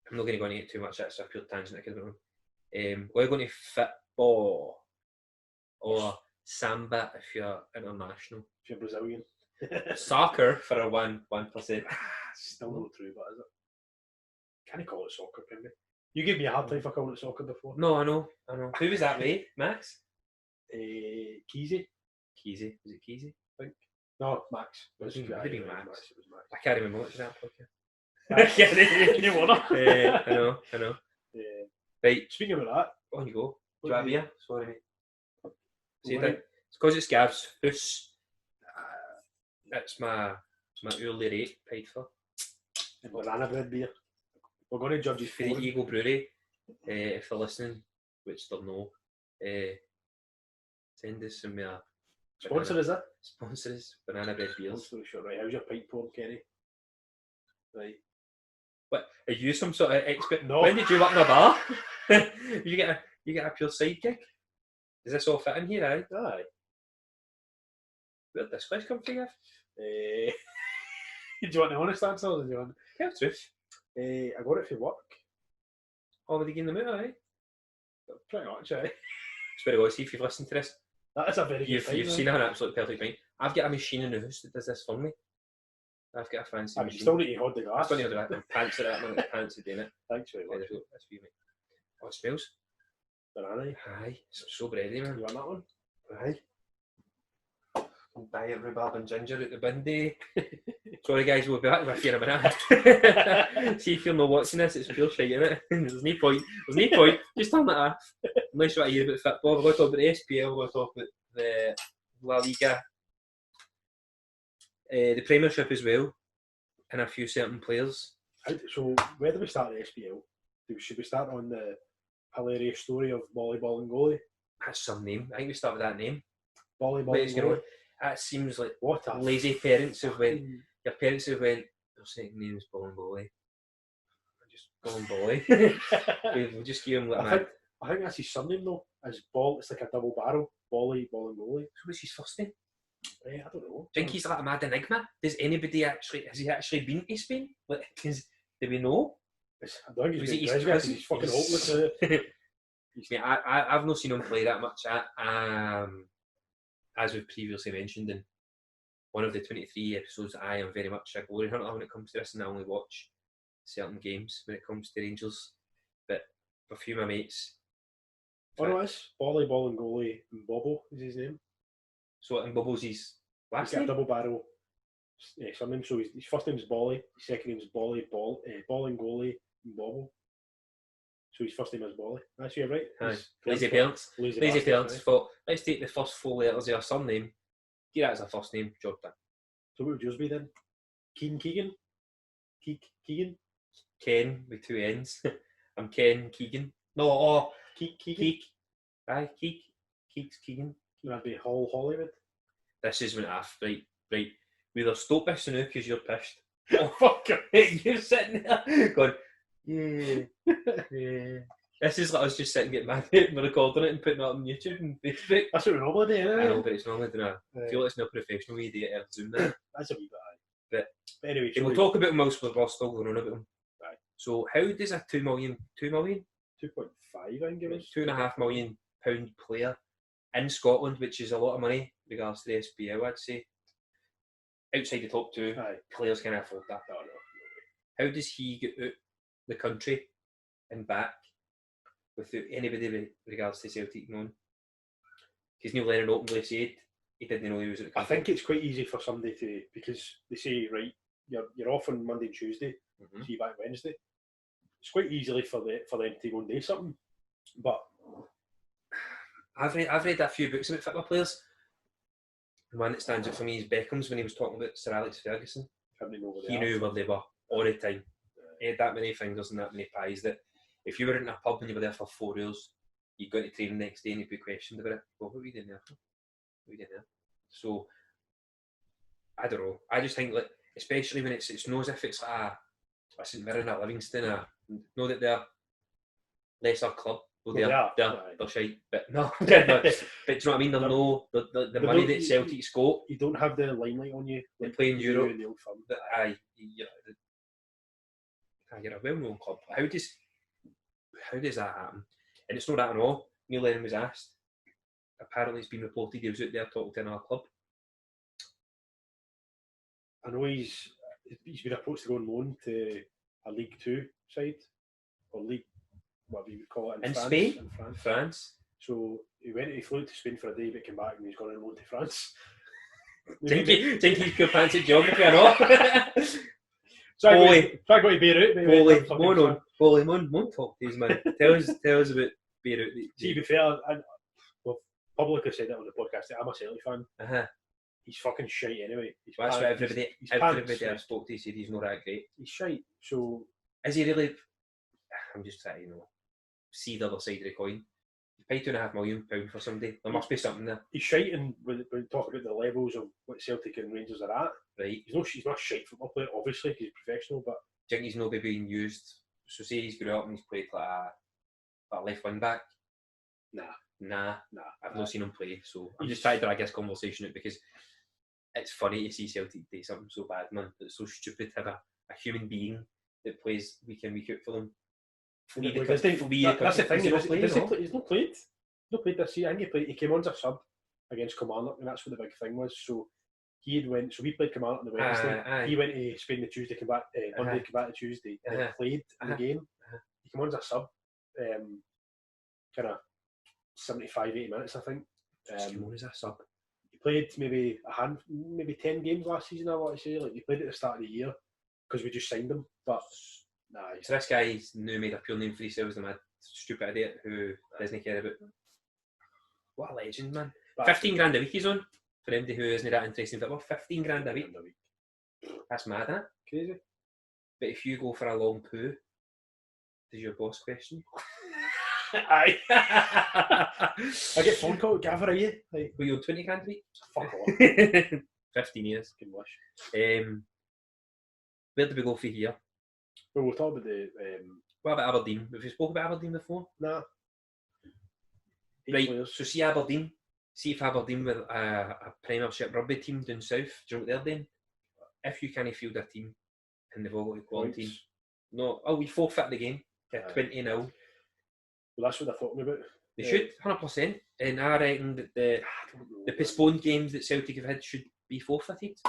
I'm not going to go into it too much. That's a pure tangent. We're going to football or samba if you're international. If you're Brazilian. Soccer for a 1%. Still not true, but is it? Can't call it soccer, can we? You gave me a hard time for calling it soccer before. No, I know. Who was that way, Max? Keezy. Keezy. Was it Keezy? I think. No, Max. It was Max. It was Max. I can't remember what's that podcast. Can you wanna? I know. Right. Speaking of that, on you go. Do you have beer? Sorry, mate. See that? It's because it's Gav's house. It's my early rate paid for. And banana bread beer. We're going to judge you for the Eagle Brewery. If they're listening, which they'll know, send us some sponsor is it? Sponsor us banana bread beers. Sure, right. How's your pint pouring, Kenny? Right. What? Are you some sort of expert? No. When did you work in a bar? you get a pure sidekick? Does this all fit in here, aye? Aye. Where did this place come from, Gav? Do you want the honest answer or do you want... Yeah, truth. I got it for work. Oh, were they getting them out, aye? Pretty much, aye. Swear to God, see if you've listened to this. That is a very good You've seen an absolute perfect pint. I've got a machine in the house that does this for me. I've got a fancy machine. You still need to hold the glass. I still need to do that. My pants are that. My pants are doing it. Thanks very much. That's for you, mate. Oh, it smells. Banana. Aye. It's so bready, man. You want that one? Aye. Diet rhubarb and ginger at the bindy. Sorry guys, we'll be back with you in a minute. See if you're not watching this, it's pure shite, innit? There's no point. Just turn it off. Unless you want to hear about football, we're going to talk about the SPL, we're going to talk about the La Liga, the Premiership as well, and a few certain players. So, where do we start the SPL? Should we start on the hilarious story of Volleyball and Goalie? That's some name. I think we start with that name. Volleyball and Goalie. That seems like what a lazy parents have went. Your parents have went. Their second name is Ball and Goalie. Just Ball and Goalie. We'll just give him like. I think that's his surname though. As Ball, it's like a double barrel. Ball and Goalie. So what's his first name? I don't know. Do you think he's like a mad enigma? Has he actually been to Spain? Like, do we know? I don't think he's fucking hopeless. I've not seen him play that much as we've previously mentioned in one of the 23 episodes. I am very much a glory hunter when it comes to this, and I only watch certain games when it comes to Rangers. But a few of my mates. Oh no, it's Volleyball and Goalie and Bobo is his name. So I think Bobo's his last name? He's got a double barrel surname, so his first name's Bolly, his second name's Ball and Goalie and Bobo. So his first name is Bolly. That's you, right? Lazy parents. Lazy parents thought, let's take the first 4 letters of your surname, get that as a first name, job done. So what would yours be then? Keegan? Keegan? Ken with 2 N's. I'm Ken Keegan. No, Keegan? Aye, Keegan. That'd be Hollywood. This is when right. We either stop this now because you're pissed. Oh, fuck it. You're sitting there going, yeah. This is like us just sitting getting mad at and recording it and putting it up on YouTube and Facebook. That's what we normally do, isn't it? I know, but it's normally doing I feel it's not professional way to do it over Zoom now. That's a wee But bit anyway, we'll talk about him whilst we're still going on about him. Right. So how does a 2 million? 2.5 I think it was. £2.5 million player in Scotland, which is a lot of money in regards to the SPL, I'd say. Outside the top 2, players can afford that. No. How does he get out the country and back without anybody with regards to Celtic known? Because Neil Lennon openly said he didn't know he was at the country. I think it's quite easy for somebody to, because they say, right, you're off on Monday and Tuesday, see you back Wednesday. It's quite easily for them to go and do something. But I've read a few books about football players. The one that stands out for me is Beckham's, when he was talking about Sir Alex Ferguson. He knew where they were all the time. He had that many fingers and that many pies that if you were in a pub and you were there for 4 hours, you'd go to training the next day and you'd be questioned about it. Well, what were you doing there for? So, I don't know. I just think, like, especially when it's not as if it's like a St Mirren, a Livingston, know that they're lesser club Well, Well, they're shite, but no, but do you know what I mean? They're no the money that Celtic's got. You don't have the limelight on you. They play in Europe. In the Old Firm. You're a well-known club. How does that happen? And it's not that at all. Neil Lennon was asked. Apparently, it's been reported he was out there talking to another club. I know he's been approached to go on loan to a League Two side or League, whatever you would call it, in France, Spain, in France. So he flew to Spain for a day, but came back and he's gone on loan to France. Think he's pure pants at geography or not? Try go to Beiruit. Holy mon, talk to us, man. Tell us about Beiruit. See, to be fair, well, publicly said that on the podcast. I'm a Celtic fan. He's fucking shite anyway. That's what everybody I spoke to said he's not that great. He's shite. So is he really? I'm just trying to see the other side of the coin. You pay £2.5 million for somebody. There must be something there. He's shite, and when we talk about the levels of what Celtic and Rangers are at, right? He's not a shite football player, obviously, because he's professional. But do you think he's not being used? So say he's grew up and he's played like a left wing back. Nah. I've not seen him play, so I'm just trying to drag this conversation out because it's funny to see Celtic do something so bad, man. It's so stupid to have a human being that plays week in, week out for them. That's the thing. He's not played. Not played this year. I think he came on as a sub against Kilmarnock, and that's what the big thing was. So he went. So we played Kilmarnock on the Wednesday. He went to Spain the Tuesday, came back Monday, came back to Tuesday, and played in the game. He came on as a sub, kind of 75-80 minutes, I think. Came on as a sub. He played maybe 10 games last season. I want to say, like he played at the start of the year because we just signed him, but. So this guy's now made a pure name for himself as a mad stupid idiot who doesn't care about. What a legend, man! 15 grand a week he's on for anybody who isn't that interested in football. 15 grand a week. That's mad, huh? Crazy. But if you go for a long poo, does your boss question? Aye. I get phone call. Gavin, are you? Like, were you on 20 grand a week? Fuck off. 15 years. Good wish. Where did we go for here? Well, we'll talk about the. What about Aberdeen? Have you spoken about Aberdeen before? Nah. Right, so see Aberdeen. See if Aberdeen were a Premiership rugby team down south. Do you know what they're doing? If you can't field a team and they've all got quarantine. No, we forfeit the game. 20-0. Well, that's what they're talking about. They should, 100%. And I reckon that the postponed games that Celtic have had should be forfeited.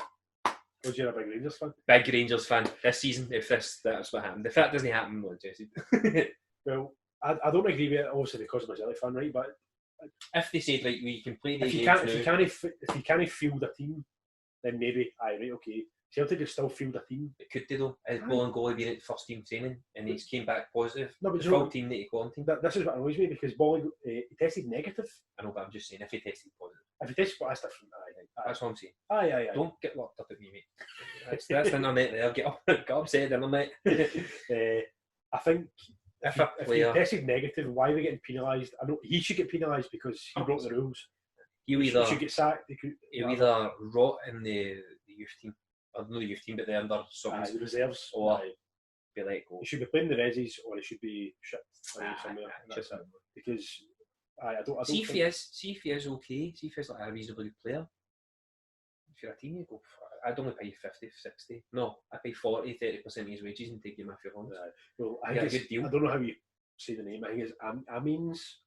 Because you're a big Rangers fan? Big Rangers fan this season, if that's what happened. If that doesn't happen, I'm not interested. Well, I don't agree with it, obviously, because I'm a Celtic fan, right? But if they said, like, we can play the games now... If you can't field a team, then maybe, okay. Celtic can still field a team. It could do, though. Bolingoli being at first team training, and he came back positive. No, but the full team that he quarantined. This is what annoys me, because Bolingoli, he tested negative. I know, but I'm just saying, if he tested positive. If he tested positive, that's different. That's what I'm saying. Aye. Don't get locked up at me, mate. That's the internet there. Get upset, internet. I think if he tested negative, why are we getting penalised? I know he should get penalised because he broke the rules. He should get sacked. He'll either rot in the youth team, or not the youth team, but the under the reserves, or be let go. He should be playing the resis, or he should be shipped somewhere. Because I don't. See if he is okay. See if he's like a reasonably good player. If you're a team, you go. I'd only pay 50, 60. No, I pay 40, 30% of his wages and take him off your hands. Well, I think a good deal. I don't know how you say the name. I think it's Amiens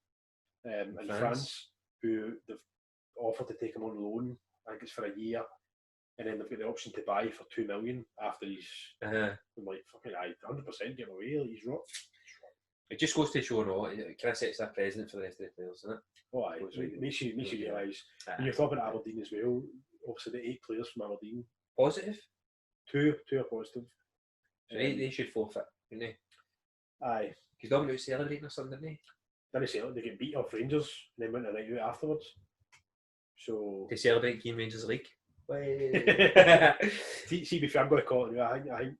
in France, who they've offered to take him on loan. I think it's for a year, and then they've got the option to buy for $2 million after he's I'm like fucking 100% get away. Like, he's rot. It just goes to show, no, it kind of sets a precedent for the rest of the players, doesn't it? Oh, aye. It makes you realise. And you're talking about Aberdeen as well. Obviously, the 8 players from Aberdeen. Positive? 2 are positive. So they should forfeit, didn't they? Aye. Because they went out celebrating or something, didn't they? Didn't say they get beat off Rangers and then went a night out afterwards. So they celebrate Game Rangers League. See, before I'm going to call it, I think.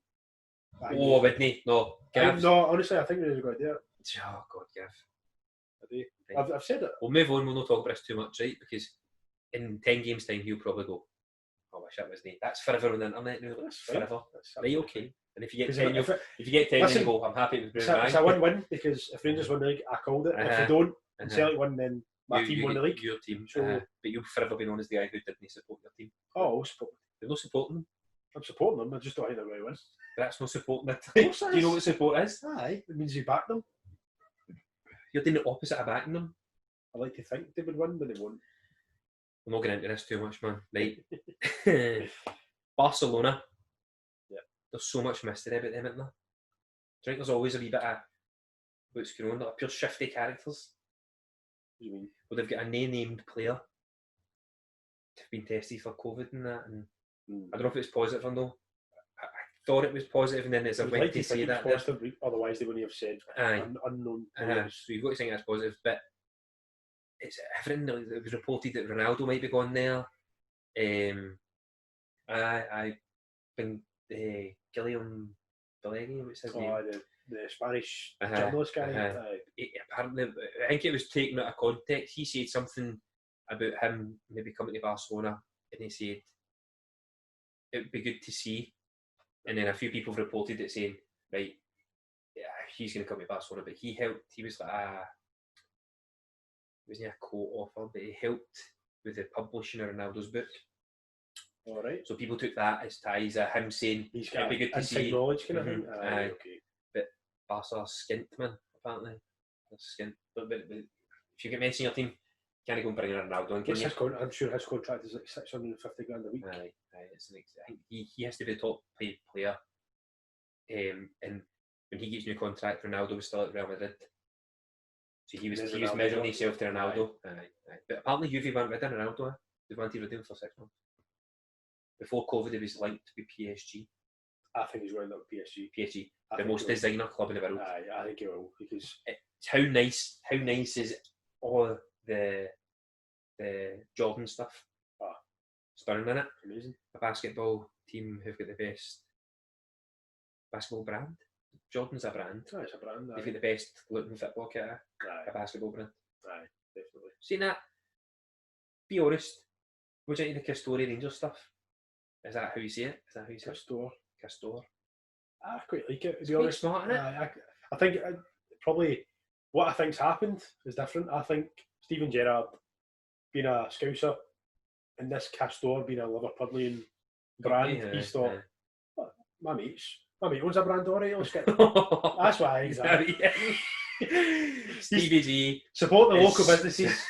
Oh, wouldn't he? No. No, honestly, I think they're going to do it. Oh, God, Gav. I've said it. We'll move on, we'll not talk about this too much, right? Because in 10 games' time, he'll probably go, oh, wish it wasn't. That's forever on the internet now. That's forever. That's Right, okay. And if you get 'Cause 10, if if you get 10, listen, then you go, I'm happy with it's Bruno. a win-win, because if Rangers win the league, I called it. If they don't, and Celtic win, then my team won the league. Your team. So, but you've forever been known as the guy who didn't support your team. Oh, I'll support them. You're not supporting them. I'm supporting them. I just don't think they're going to win. But that's not supporting it. Of course it Do you know is. what support is? Aye, it means you back them. You're doing the opposite of backing them. I like to think they would win, but they won't. I'm not getting into this too much, man. Right. Barcelona. Yeah. There's so much mystery about them, isn't there? Do you think there's always a wee bit of what's going on, like pure shifty characters? What do you mean? Well, they've got a named player who's been tested for COVID and that, and I don't know if it's positive or no. I thought it was positive, and then it's a went to say that. Positive, otherwise, they wouldn't have said unknown players. So you've got to think that's positive, but it's everything. It was reported that Ronaldo might be going there. I think Gilliam Delaney, what's his name? The Spanish journalist guy. Apparently, I think it was taken out of context. He said something about him maybe coming to Barcelona, and he said it would be good to see. And then a few people have reported it saying, right, yeah, he's going to come to Barcelona, but he helped. He was like wasn't he a co-author, but he helped with the publishing of Ronaldo's book. All right. So people took that as ties of him saying he's it'd be good to see. Knowledge kind of thing. Okay. But Barca are skint, man, apparently. They're skint. But if you get Messi in your team, can't go and bring in Ronaldo. I'm sure his contract is like 650 grand a week. Aye. It's like, I think he has to be the top paid player. And when he gets a new contract, Ronaldo was still at Real Madrid. So he was measuring himself to Ronaldo. Aye. But apparently Juve went rid of Ronaldo. They wanted to redeem for 6 months. Before COVID, he was linked with PSG. I think he's going up with PSG. PSG, the most designer club in the world. Aye, I think he will, because it's how nice is all the Jordan stuff. Stunning, isn't it? Amazing. A basketball team who've got the best basketball brand. Jordan's a brand. Oh, it's a brand. They've got the best looking football kit. A basketball brand. Aye, definitely. Seeing that, be honest, what do you think of the Castori Rangers stuff? Is that how you see it? Castor. I quite like it, to it's be honest. Smart, isn't it? I think probably what I think's happened is different. I think Steven Gerrard being a Scouser and this Castor being a Liverpudlian brand, he's thought, my mate owns a brand already, let's get that's why exactly. Stevie G. Support the local businesses.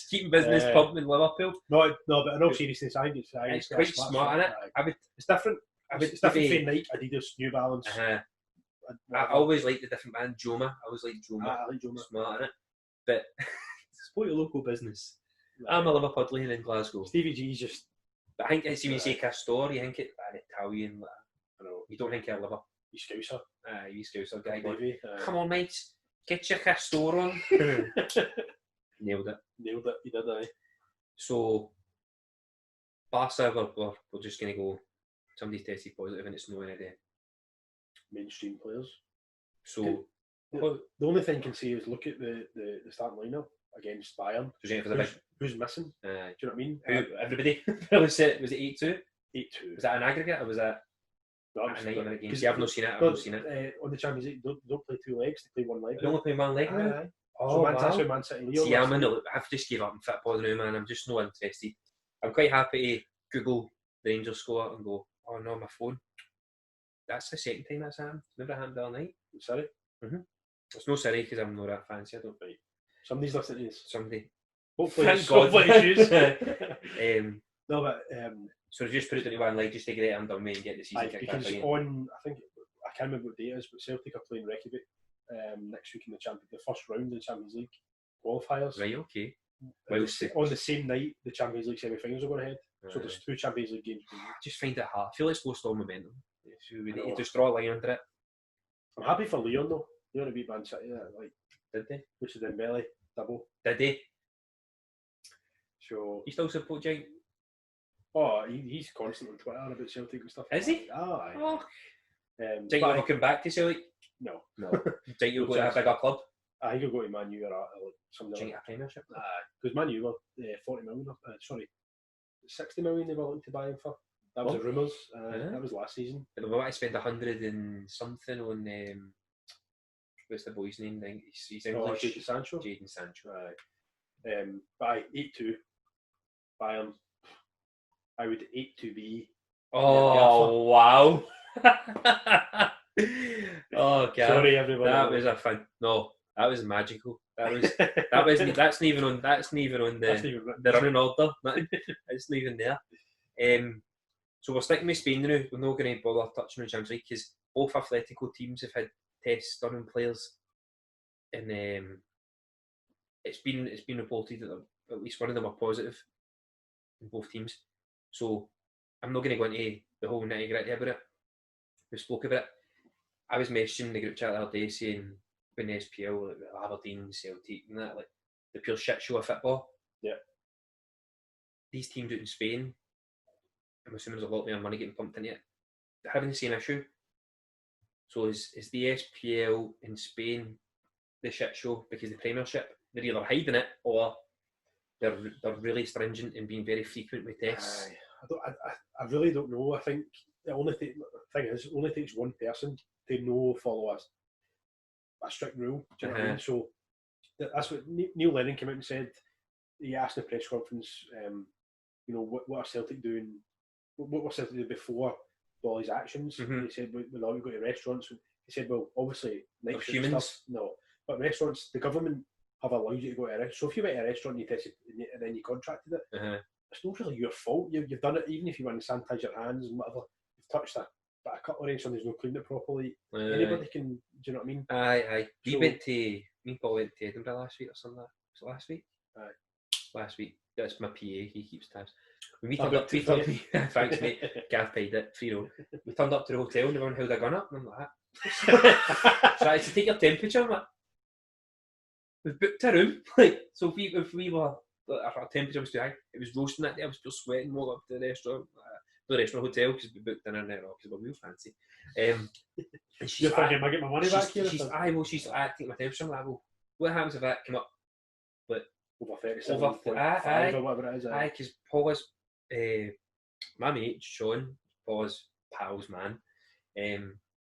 Keeping business pumping in Liverpool. No, but in all seriousness, I think it's quite smart, isn't it? It's different. It's different from Nike, Adidas, New Balance. I always liked the different band, Joma. I always liked Joma. I like Joma. Smart, innit? But support your local business. I'm a Liverpudlian in Glasgow. Stevie G's just... But I think it's when you say Castor, you think it's an Italian. I know. You don't think of Liver. You Scouser. You Scouser guy. Come on, mates. Get your Castor on. Nailed it. You did, aye. So, Barca, we're just going to go, somebody's tested positive and it's no any of the mainstream players. So, the only thing I can say is look at the starting lineup against Bayern. Who's missing? Do you know what I mean? Everybody? Was it 8-2? 8-2. Was that an aggregate or was that a 9-minute game? I've not seen it. On the Champions League, they don't play 2 legs, they play 1 leg. They only play 1 leg now? So that's why Man City. See, I've just gave up on football now, man. I'm just not interested. I'm quite happy to Google the Rangers score and go, oh no, my phone. That's the second time that's happened. It's never happened the other night. Sorry? It's no sorry because I'm not that fancy, I don't think. Somebody's listening to this. Somebody. Hopefully thank God. Issues. No, but so they just put it into 1 leg just to get it under me and get the season kicked because back again. I can't remember what day it is, but Celtic are playing Reykjavik next week in the first round of the Champions League qualifiers. Right, okay. On the same night, the Champions League semi-finals are going ahead. So there's 2 Champions League games. I just find it hard. I feel it's lost all momentum. So we need to just draw a line under it. I'm happy for Leon though. Leon beat Man City. Did they? Which is Dembele double. Did they? So you still support Jake? Oh, he's constant on Twitter about Celtic and stuff. Is he? Aye. Oh. Jake will come back to Celtic? No. Jake will go to a bigger club? I think he'll go to Man U or some other. A Premiership? Because Man U were 40 million. 60 million they were looking to buy him for. That was the rumours. That was last season. But they wanted to spend 100 and something on what's the boy's name? He's English. Jadon Sancho. Jadon Sancho. But 8-2 Bayern. I would 8-2B. Oh wow! Oh god! Sorry, everybody. That was a fun. No, that was magical. That was that's not even on the running order. It's not even there. So we're sticking with Spain now. We're not going to bother touching on Champions League because both Atletico teams have had tests done on players, and it's been reported that at least one of them are positive in both teams. So I'm not going to go into the whole nitty gritty about it. We spoke about it. I was messaging the group chat the other day saying when the SPL, like Aberdeen, Celtic, and that, like the pure shit show of football. Yeah. These teams out in Spain, I'm assuming there's a lot more money getting pumped into it. They're having the same issue. So is the SPL in Spain the shit show because the Premiership, they're either hiding it or they're really stringent and being very frequent with tests? I really don't know. I think the only takes one person to follow a strict rule. Do you know what I mean? So that's what Neil Lennon came out and said. He asked in the press conference, what are Celtic doing? What were Celtic doing before all these actions? Mm-hmm. He said, "Well, we go to restaurants." He said, "Well, obviously, night humans stuff, no, but restaurants, the government have allowed you to go to a restaurant. So if you went to a restaurant and you tested and then you contracted it, it's not really your fault. You've done it, even if you want to sanitize your hands and whatever. You've touched a cutlery and somebody's not cleaned it properly. Anybody can. Do you know what I mean? Aye. Me and Paul went to Edinburgh last week or something like that. Was it last week? Aye. Last week. That's my PA. He keeps tabs. When we turned up, thanks mate. Gav paid it, 3-0. We turned up to the hotel and everyone held a gun up, and I'm like that. So I had to take your temperature. I'm like, we've booked a room. So if we were, our temperature was too high, it was roasting that day. I was still sweating. Walk up to the restaurant, hotel because we booked dinner there because we're real fancy. You're thinking, am I getting my money back here? She's take my temperature. I'm like, well, what happens if that came up? But over 37.5 or whatever it is. Aye, because Paul's my mate Sean, Paul's pal's man.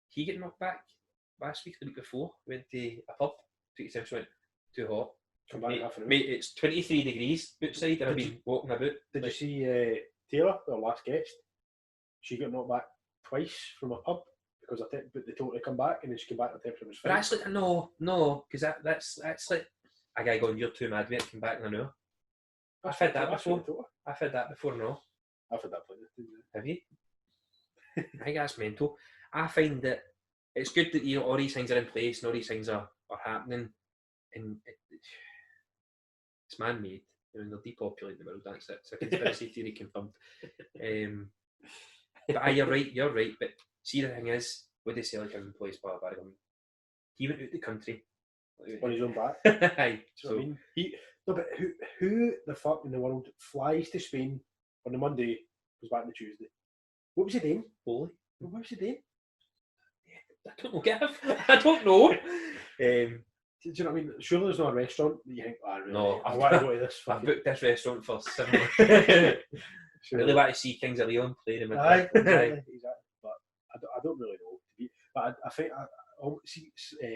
He got knocked back last week, the week before. Went to a pub. Took his temperature, went too hot. Come back half an hour. Mate, it's 23 degrees outside, and I've been walking about. Did you see Taylor, our last guest? She got knocked back twice from a pub because they told her to come back, and then she came back and the temperature was fine. But that's like no, because that's like a guy going, "You're too mad, mate, come back in an hour." I've had that before. No. I've had that plenty. Have you? I think that's mental. I find that it's good that all these things are in place and all these things are happening, and it's man-made. They're depopulating the world. That's it. It's a conspiracy theory confirmed. But you're right. But see, the thing is, with the Celtic employees part of Barry, he went out the country on his own back. Aye. So, I mean, but who the fuck in the world flies to Spain on the Monday, goes back on the Tuesday? What was he doing? Bowley. What was he doing? I don't know, Gav. I don't know. Do you know what I mean? Surely there's not a restaurant that you think, really, no, I want to go to this. I've booked this restaurant for 7 months. I really want to see Kings of Leon play them. Aye, exactly. But I don't really know. But I think see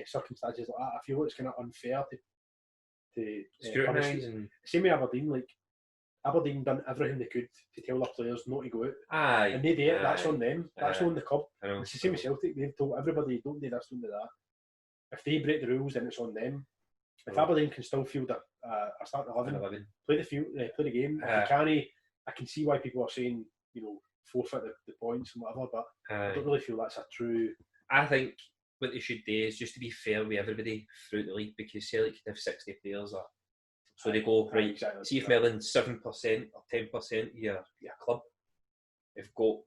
circumstances like that, I feel it's kind of unfair to scrutinise. Same with Aberdeen, like Aberdeen done everything they could to tell their players not to go out. Aye. And they did it, that's on them. That's on the club. It's the same with So. Celtic, they've told everybody, don't do this, don't do that. If they break the rules, then it's on them. If Aberdeen can still field a starting 11, play the game. If they can't, I can see why people are saying, forfeit the points and whatever, but I don't really feel that's a true... I think what they should do is just to be fair with everybody throughout the league, because Celtic could have 60 players, so they go, right, exactly, see if Merlin's 7% or 10% of your club have got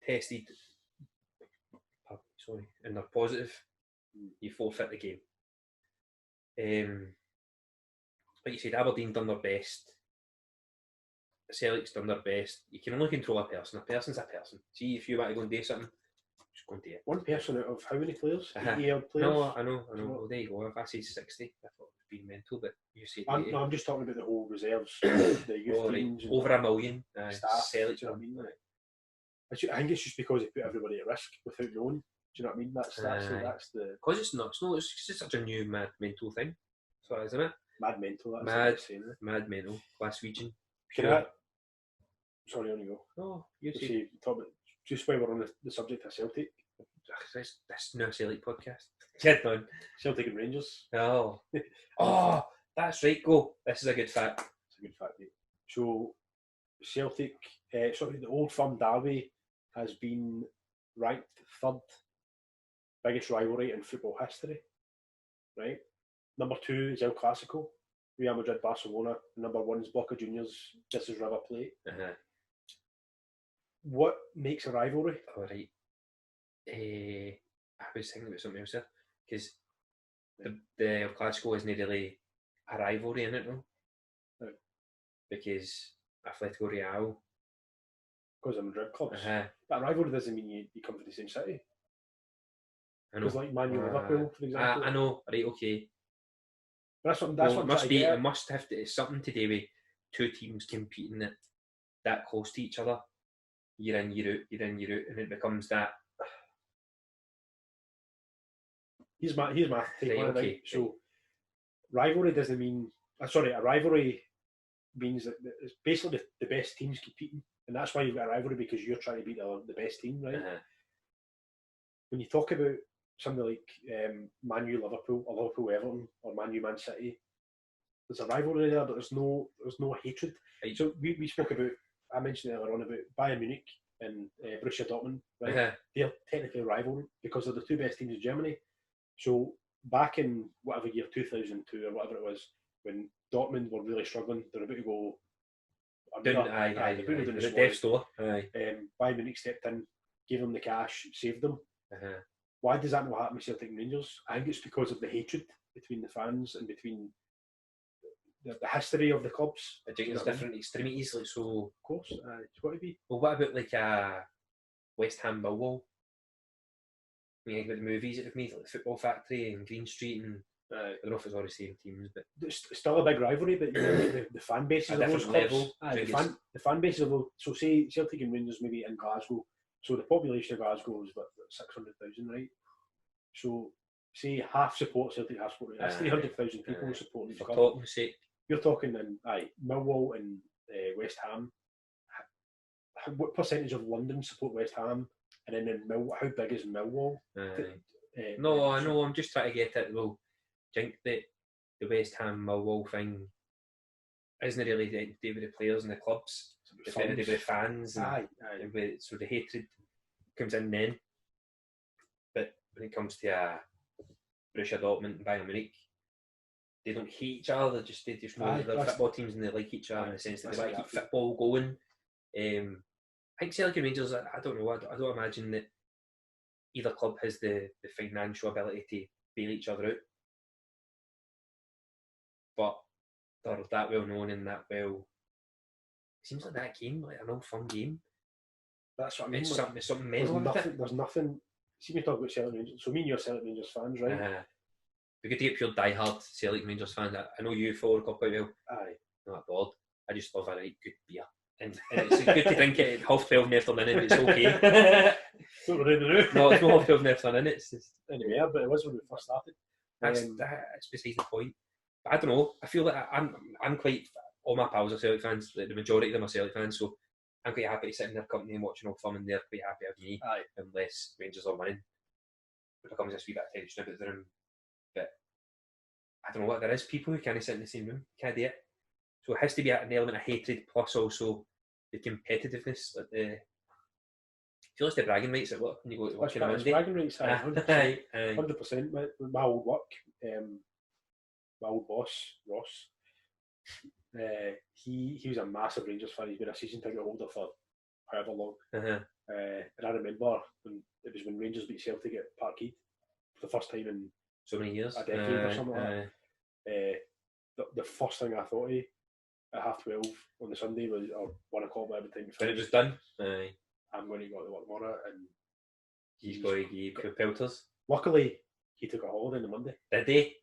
tested, and they're positive, you forfeit the game. Like you said, Aberdeen done their best, Celtic's done their best. You can only control a person. A person's a person. See, if you want to go and do something, just going to it. One person out of how many players? 80 players? No, I know. Well, there you go. If I say 60, I thought it was being mental, but you say 80. I'm just talking about the whole reserves, the youth teams. Right. Over 1 million. Staff. Celtic, do you know what I mean? I think it's just because they put everybody at risk without knowing. Do you know what I mean? That's the... Because it's not. It's just such a new mad mental thing. So, isn't it? Mad mental. That's mad mental. Glaswegian. Sorry, on you go. Oh, you see. Talk about, just while we're on the subject of Celtic. This new Celtic podcast. Get on. Celtic and Rangers. Oh. Oh, that's right, go. This is a good fact. It's a good fact, mate. So, Celtic, the Old Firm derby has been ranked third biggest rivalry in football history. Right? Number 2 is El Clasico, Real Madrid, Barcelona. Number 1 is Boca Juniors. This is River Plate. What makes a rivalry? All right. I was thinking about something else there because the El Clasico isn't really a rivalry in it, no? No. Because Atletico Real. Because of Madrid clubs. But a rivalry doesn't mean you come from the same city. I know. Because like Man U Liverpool, for example. I know. Right. Okay. That's what it must have to. It's something to do with 2 teams competing that close to each other, year in, year out, and it becomes that. Here's my take on it. Okay. So, rivalry doesn't mean. A rivalry means that it's basically the best teams competing, and that's why you've got a rivalry, because you're trying to beat the best team, right? When you talk about somebody like Man U Liverpool, or Liverpool Everton, or Man U Man City, there's a rivalry there, but there's no hatred. Right. So we spoke about, I mentioned earlier on about Bayern Munich and Borussia Dortmund, right? They're technically rivaling because they're the 2 best teams in Germany. So back in whatever year, 2002 or whatever it was, when Dortmund were really struggling, they're about to go the death store. Bayern Munich stepped in, gave them the cash, saved them. Why does that not happen with Celtic and Rangers? I think it's because of the hatred between the fans and between the history of the clubs. I think there's different extremities, like so. Of course, it's got to be. Well, what about like West Ham Millwall? I mean, about the movies that they've made, like the Football Factory and Green Street, and I don't know if it's all the same teams, but it's still a big rivalry. But you know, the fan bases of those clubs, the fan bases of those. So say Celtic and Rangers maybe in Glasgow. So the population of Glasgow is 600,000, right? So say half support Celtic, half support. That's 300,000 people supporting each club. You're talking in Millwall and West Ham. What percentage of London support West Ham? And then in Millwall, how big is Millwall? No, I know. I'm just trying to get it. Well, I think that the West Ham Millwall thing isn't really to do with the players and the clubs. It's to do with the fans. And so the hatred comes in then. But when it comes to Borussia Dortmund and Bayern Munich, they don't hate each other. They just know they're football teams and they like each other in the sense that they want to keep football going. I think Celtic and Rangers, I don't know. I don't imagine that either club has the financial ability to bail each other out. But they're that well known and that well. It seems like that game, like an old fun game. That's what I mean. It's something mental. There's nothing. See me talk about Celtic Rangers. So me and you're Celtic Rangers fans, right? We could get pure die-hard Celtic Rangers fans. I know you follow the club quite well. Aye. Not that bored. I just love a right good beer. And it's good to drink it at 12:30 in the afternoon. It's okay. No, it's not 12:30 in the afternoon. It's just anyway, but it was when we first started. That's beside the point. But I don't know. I feel like I'm quite. All my pals are Celtic fans. Like the majority of them are Celtic fans. So I'm quite happy to sit in their company and watching Old Firm, and they're quite happy with me. Unless Rangers are winning, it becomes this wee bit of tension about the room. But I don't know what there is. People who can't sit in the same room can't do it. So it has to be an element of hatred plus also the competitiveness. Like I feel it's the bragging rights at work when you go to work on a Monday. Bragging rights, 100%. My old work, my old boss, Ross, he was a massive Rangers fan. He's been a season ticket holder for however long. And I remember when Rangers beat Celtic at Parkhead for the first time in so many years, a decade or something like that. The first thing I thought of at 12:30 on the Sunday was, or 1 o'clock by the time when it was done. I'm going to go to work tomorrow, and He's got to give pelters. Luckily, he took a holiday on the Monday. Did he?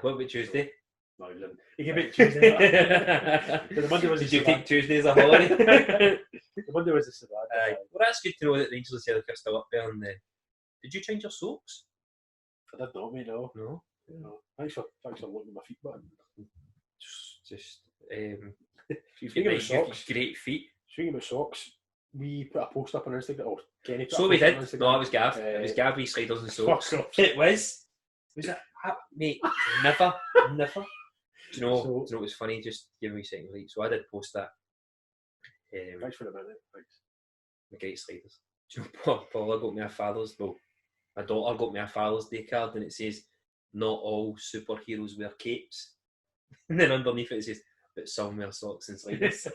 What about Tuesday? No, he didn't. He gave it Tuesday. The Monday was Did you take Tuesday as a holiday? The Monday was the Sabat. Well, that's good to know that Rangers are still up there. And did you change your socks? I did not, mate. No. No. Thanks for looking at my feet button. Just Speaking of socks, great feet. Speaking of socks, we put a post up on Instagram. Oh, Kenny put So a we post did. on Instagram. No, it was Gav. It was Gav with sliders and socks. Fuck off. It was. Was it? Mate, never. Do you know what was funny? Just give me a second. Right. So I did post that. Thanks for the minute. Thanks. My great sliders. Do you know, Paula got me a Father's. Well, my daughter got me a Father's Day card, and it says, "Not all superheroes wear capes." And then underneath it says, "But some wear socks and sliders."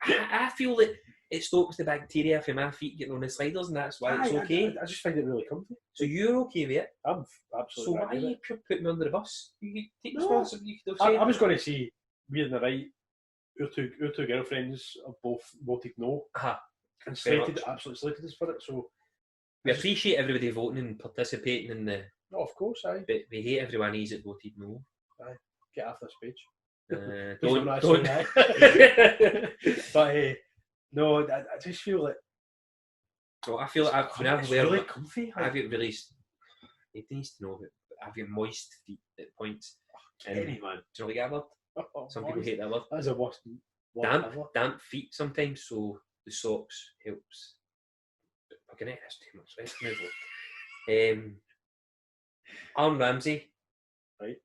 I feel that it stops the bacteria from my feet getting on the sliders, and that's why it's okay. I just find it really comfy. So you're okay with it? I'm absolutely. So why are you putting me under the bus? You take responsibility. You could have I said. was going to say, we're in the right. Our two girlfriends have both voted no, and absolutely slated us for it. So we appreciate everybody voting and participating in the. No, of course, aye. But we hate everyone who's that voted no. Aye, get off this page. Don't. But no, I just feel like. So I feel like it's really comfy. I've got really. It needs to know that I've got moist feet at points. Kenny, man. Do you know that word? Some people hate that word. That's a worst. Damp feet sometimes, so the socks helps. I'm gonna that's too much. Let's move on. Aaron Ramsey, right?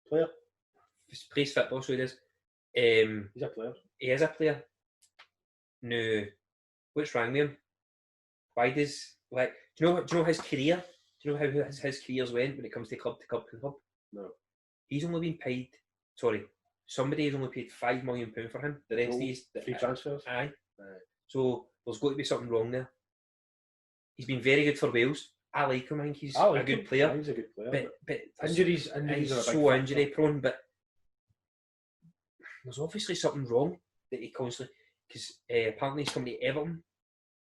Player. Plays football, so he does. He's a player. He is a player. No, what's wrong with him? Why does do you know his career? Do you know how his careers went when it comes to club to club to club? No. He's only been paid. Sorry, somebody has only paid £5 million for him. The rest is free transfers. Aye. So there's got to be something wrong there. He's been very good for Wales. I like him. I think he's a good player. He's a good player. But injuries are a big so injury prone. But there's obviously something wrong that he constantly. Because apparently he's coming to Everton,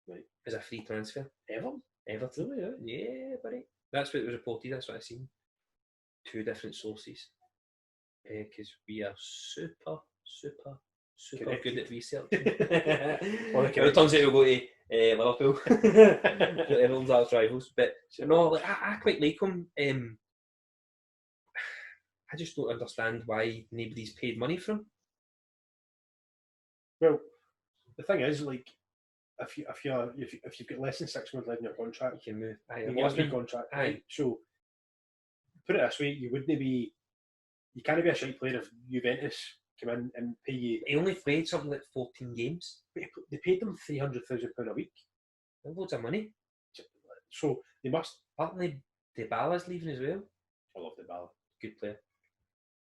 right, as a free transfer. Everton, really? Yeah, buddy. That's what it was reported. That's what I've seen. 2 different sources. Because we are super good at research. It turns out we'll go to Liverpool. Everyone's arch rivals. But no, I quite like him. I just don't understand why nobody's paid money for him. Well, the thing is, like, if you've got less than 6 months left in your contract, you can move. You must be contract. Right? So put it this way: you can't be a shite player if Juventus come in and pay you. He only played something like 14 games. But they paid them £300,000 a week. That's loads of money. So they must. Apparently, Dybala's leaving as well. I love Dybala. Good player.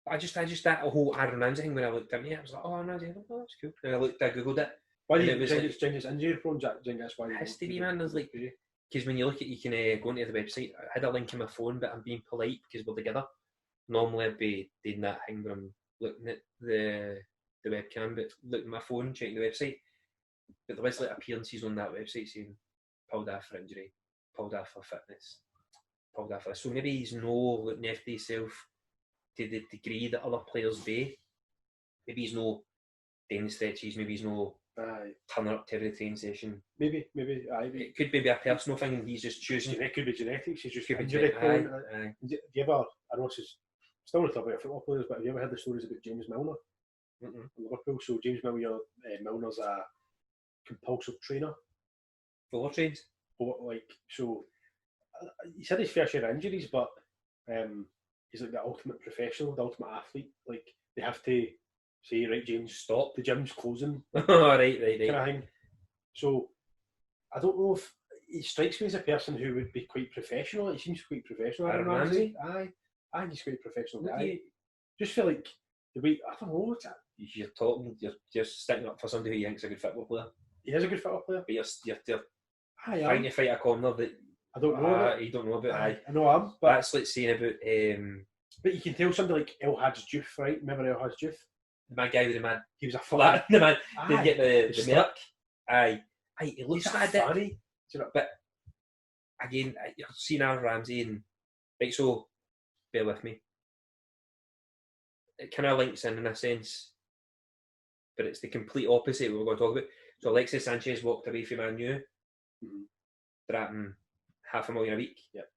But I just that whole Aaron Ramsey thing when I looked at it, I was like, oh, no, that's cool. And I googled it. Why do you think it's injury prone, Jack? Do you think that's why? It has to be, man. There's like, because when you look at, you can go into the website. I had a link in my phone, but I'm being polite because we're together. Normally, I'd be doing that thing where I'm looking at the webcam, but looking at my phone, checking the website. But there was like appearances on that website saying pulled off for injury, pulled off for fitness, pulled off for this. So maybe he's no looking after himself to the degree that other players do. Maybe he's no doing stretches, maybe he's no turning up to every training session. Maybe. It could be a personal thing and he's just choosing. It could be genetics, he's just injury prone. Do you ever, I know this is still not talking about football players, but have you ever heard the stories about James Milner? In Liverpool? So James Milner's a compulsive trainer. Full trains? So he's had his fair share of injuries, but he's like the ultimate professional, the ultimate athlete. Like, they have to say, right, James, stop, the gym's closing. right. Kind of thing. So I don't know if he strikes me as a person who would be quite professional. He seems quite professional. Aaron Ramsey? Aye. I think he's quite a professional guy. Just feel like the way, I don't know. You're sticking up for somebody who you think's a good football player. He is a good football player. But you're trying to fight a corner that I don't know about. You don't know about. I know him. But that's like saying about. But you can tell somebody like El Hadj Diouf, right? Remember El Hadj Diouf? The man guy with the man. He was a flat. The man didn't get the milk. Aye, he looks like a dick. funny. But again, I've seen Aaron Ramsey and right, so bear with me. It kind of links in a sense, but it's the complete opposite what we're going to talk about. So Alexis Sanchez walked away from Man U, drafting $500,000 a week. Yep,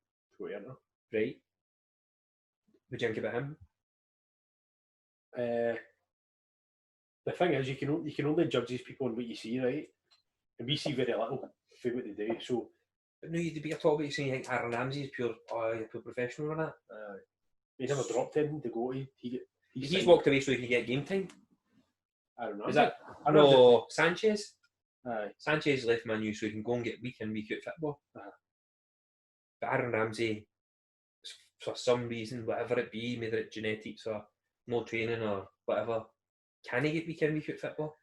right. What do you think about him? The thing is, you can only judge these people on what you see, right? And we see very little for what they do. So, but no, you'd be talking about saying you think Aaron Ramsey is pure professional or that. He's never dropped anything to go to. He's walked away so he can get game time. Aaron Ramsey. Is that no Sanchez? Aye. Sanchez left Man U so he can go and get week in, week out football. But Aaron Ramsey, for some reason, whatever it be, whether it's genetics or no training or whatever, can he get week in, week out football?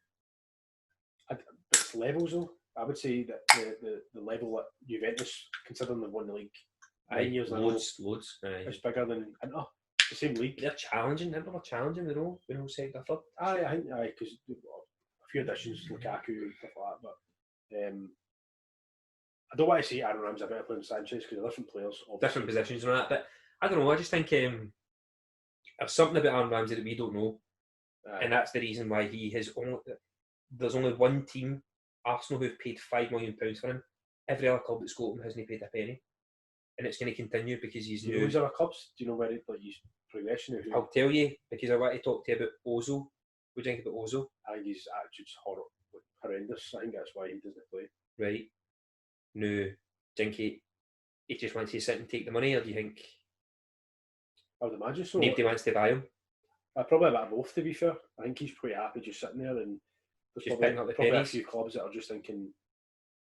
It's levels though. I would say that the level that Juventus, considering they've won the league 9 years in a row, loads. It's bigger than Inter. The same league. They're challenging. Inter are challenging. They're all second or third. I think because a few additions, Lukaku and stuff like that. But I don't want to say Aaron Ramsey a better player than Sanchez because they're different players, obviously. Different positions and all that. But I don't know. I just think there's something about Aaron Ramsey that we don't know, and that's the reason why he has only. There's only one team, Arsenal, who've paid £5 million for him. Every other club that's got him hasn't paid a penny, and it's going to continue because he's new. Who's other clubs? Do you know where his progression is? I'll tell you because I want to talk to you about Ozil. What do you think about Ozil? I think his attitude's horrendous. I think that's why he doesn't play. Right. No. Do you think he just wants to sit and take the money, or do you think? I would imagine so. Nobody wants to buy him. Probably a bit of both, to be fair. I think he's pretty happy just sitting there, and there's just probably picking up the a pennies. few clubs that are just thinking,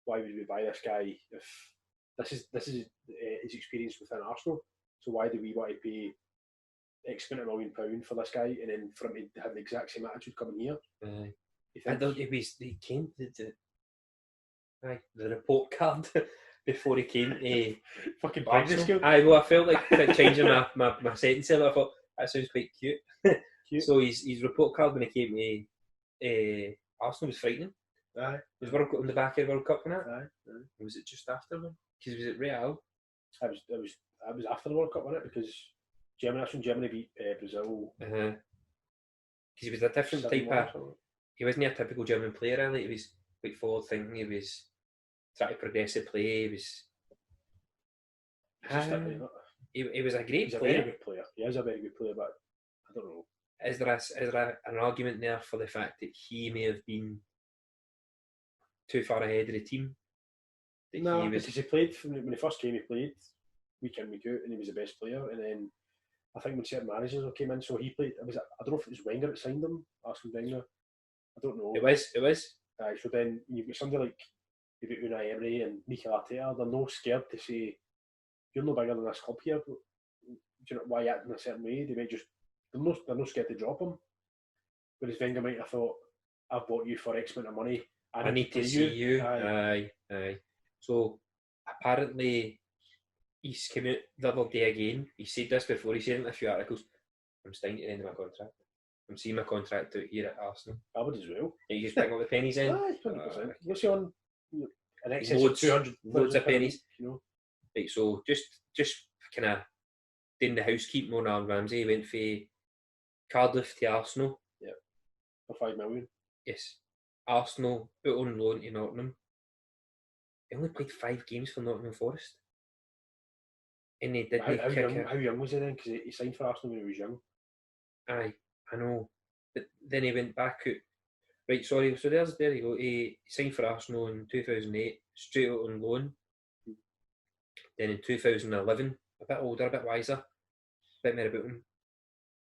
why would we buy this guy if this is his experience within Arsenal? So why do we want to pay X amount of £1 million for this guy, and then for him to have the exact same attitude coming here? I thought he came the report card before he came to fucking Arsenal. I felt like changing my sentence there, but I thought that sounds quite cute. So his report card when he came to Arsenal was frightening. Aye. Was World Cup on the back of the World Cup and that? Aye. Was it just after them? Because was it Real? I was after the World Cup, wasn't it? Because Germany beat Brazil. Because he was a different type of. He wasn't a typical German player. Really, he was quite forward thinking. He was trying to progressive play. He was. He was a great player. Very good player. He is a very good player, but I don't know. Is there an argument there for the fact that he may have been too far ahead of the team? No, because he played when he first came. He played week in, week out, and he was the best player. And then I think when certain managers came in, so he played. I don't know if it was Wenger that signed him. Arsene Wenger. I don't know. It was. So then you've got somebody like Unai Emery and Mikel Arteta. They're no scared to say, "You're no bigger than this club here." Do you know why you act in a certain way? They might just. They're no scared to drop him. Whereas Wenger might have thought, "I've bought you for X amount of money. I need to see you." Aye. So apparently he's come out the other day again. He said this before. He said in a few articles, "I'm staying to the end of my contract. I'm seeing my contract out here at Arsenal." I would as well. You just picking up the pennies in. Aye, 100%. What's he on? An excess Loads, of 200 loads of pennies. You know. Right, so just kind of doing the housekeeping on Aaron Ramsey. He went from Cardiff to Arsenal. Yeah. For $5 million. Yes. Arsenal put on loan to Nottingham. He only played 5 games for Nottingham Forest. And he didn't how young was he then? Because he signed for Arsenal when he was young. Aye, I know. But then he went back out. Right, sorry. So there you go. He signed for Arsenal in 2008, straight out on loan. Then in 2011, a bit older, a bit wiser, a bit more about him.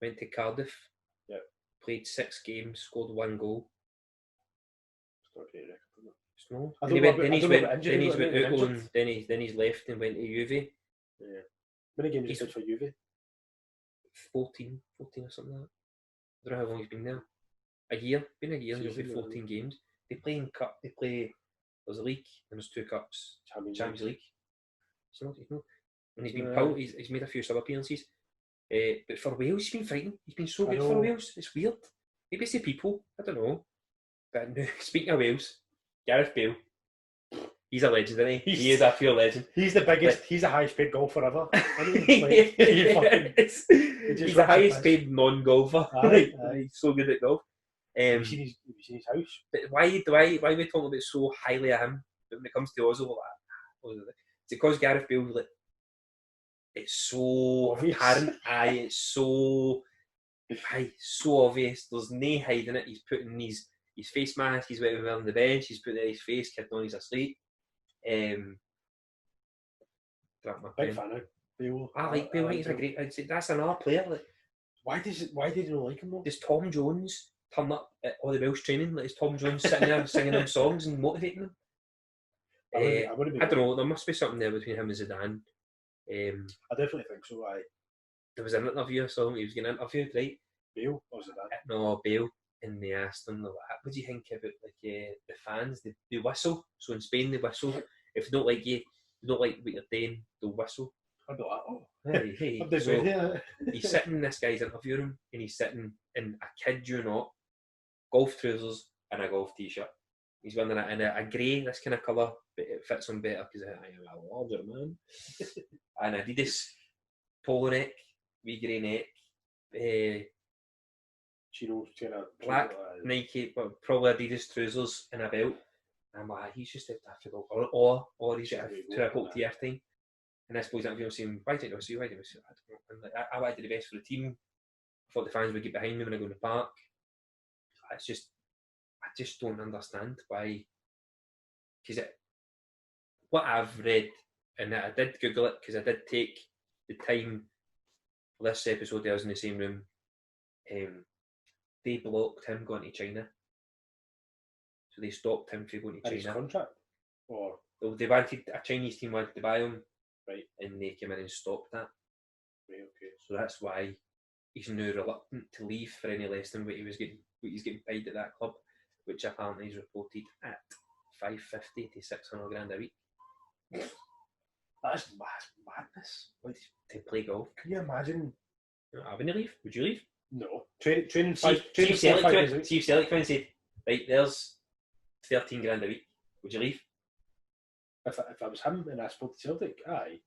Went to Cardiff. Yeah. Played 6 games, scored 1 goal. It's not a great record, isn't it? No. Then he's left and went to Juve. Yeah. How many games he's played for Juve? 14 or something like that. I don't know how long he's been there. A year. Been a year. He's played 14 games. They play in cup. There's a league and there's 2 cups. Champions League. And he's been pulled. He's made a few sub appearances. But for Wales, he's been fighting. He's been so good for Wales. It's weird. Maybe it's the people. I don't know. But no, speaking of Wales, Gareth Bale. He's a legend, isn't he? He is a pure legend. He's the biggest. He's the highest paid golfer ever. Like, he's the highest paid non-golfer. He's so good at golf. Have you seen his house? But why are we talking about so highly of him when it comes to Ozil? It's because Gareth Bale, like, it's so apparent. It's so obvious. There's no hiding it. He's putting his face mask. He's waiting on the bench. He's putting it in his face. Kid on, he's asleep. Big fan of Bale. I like Bale. He's a great. I'd say that's another player. Like, why did you not like him though? Does Tom Jones turn up at all the Welsh training? Like, is Tom Jones sitting there singing them songs and motivating them? I don't know. There must be something there between him and Zidane. I definitely think so. There was an interview I saw him. He was getting interviewed, right? Bale or Zidane? No, Bale. And they asked him, what do you think about the fans? They whistle. So in Spain they whistle. If they don't like you, they don't like what you're doing, they'll whistle. I'd be like, oh, hey. So he's sitting, this guy's interviewing him, and he's sitting in, I kid you not, golf trousers and a golf t-shirt. He's wearing it in a grey, this kind of colour, but it fits him better because I am a larger man. And Adidas polo neck, wee grey neck, Chinos, black Nike, but probably Adidas trousers and a belt. And I'm like, he's just have to go, or he's got to a whole tier thing. And I suppose that was saying, why didn't I see? I don't know. And like, I wanted the best for the team. I thought the fans would get behind me when I go in the park. It's just, I just don't understand why. Because what I've read, and I did Google it because I did take the time for this episode. I was in the same room. They blocked him going to China, so they stopped him from going to China. His contract, or they wanted a Chinese team wanted to buy him, right? And they came in and stopped that. Right, okay. So that's why he's now reluctant to leave for any less than what he's getting paid at that club, which apparently is reported at $550 to $600 a week. That's madness. Like, to play golf. Can you imagine? I wouldn't leave. Would you leave? No. Training See if Celtic came and said, right, there's $13,000 a week. Would you leave? If I was him and I spoke to Celtic, aye.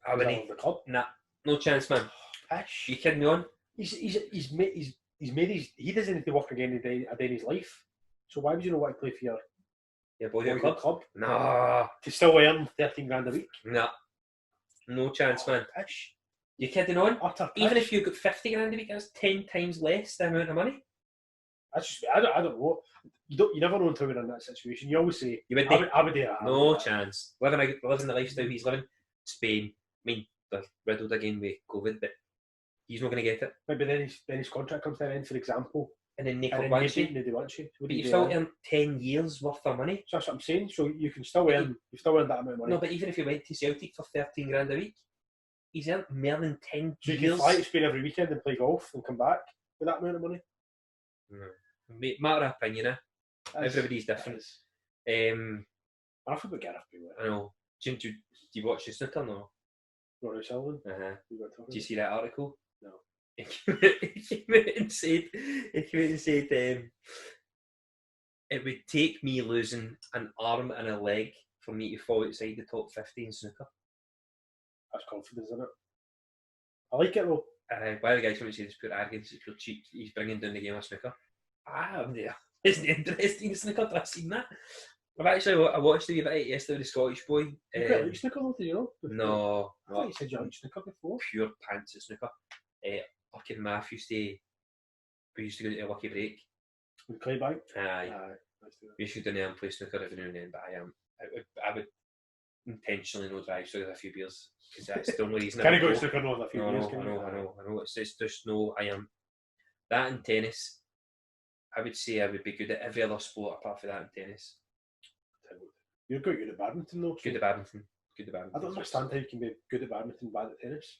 I wouldn't. The club? Nah, no chance, man. Pish. You kidding me on? He's made he doesn't need to work again a day in his life. So why would you not want to play for your boyhood club? Nah. To still earn $13,000 a week? Nah. No chance, man. Pish. You kidding on? Utter pish. Even if you got $50,000 a week, that's 10 times less the amount of money. That's just, I don't know. You never know until you're in that situation. You always say, you would I would do that. No chance. Living the lifestyle he's living, Spain. I mean, they're riddled again with COVID, but he's not going to get it. Maybe then his contract comes to an end, for example. And then Nico wants you. But you've still earned 10 years worth of money. So that's what I'm saying. So you can still earn, you've still earned that amount of money. No, but even if you went to Celtic for $13,000 a week, he's earned more than 10 years. So you can fly to Spain every weekend and play golf and come back with that amount of money? Matter of opinion, eh? Everybody's different. I forgot about Gareth Bale. I know. Do you watch the snooker? No. Rory Sullivan? Do you see that article? No. He came out and said, it would take me losing an arm and a leg for me to fall outside the top 50 in snooker. That's confidence, isn't it? I like it though. Why the guys come and say it's pure arrogance, it's pure cheek, he's bringing down the game of snooker. I'm there. Isn't it interesting, snooker? I've seen that. I watched the bit yesterday with the Scottish boy. You quite like snooker though, do you know? No. I thought you said you liked snooker before. Pure pants at snooker. Lucky and Math used to go to a Lucky Break. With Claybank? Aye. We used to go down there and play snooker every now and then, but I would intentionally no drive so there's a few beers because that's the only reason. Can I go to snooker no a few beers? I know. It's just no. I am that in tennis. I would say I would be good at every other sport apart from that in tennis. You're good at badminton though. Good at badminton. I don't understand how you can be good at badminton, bad at tennis.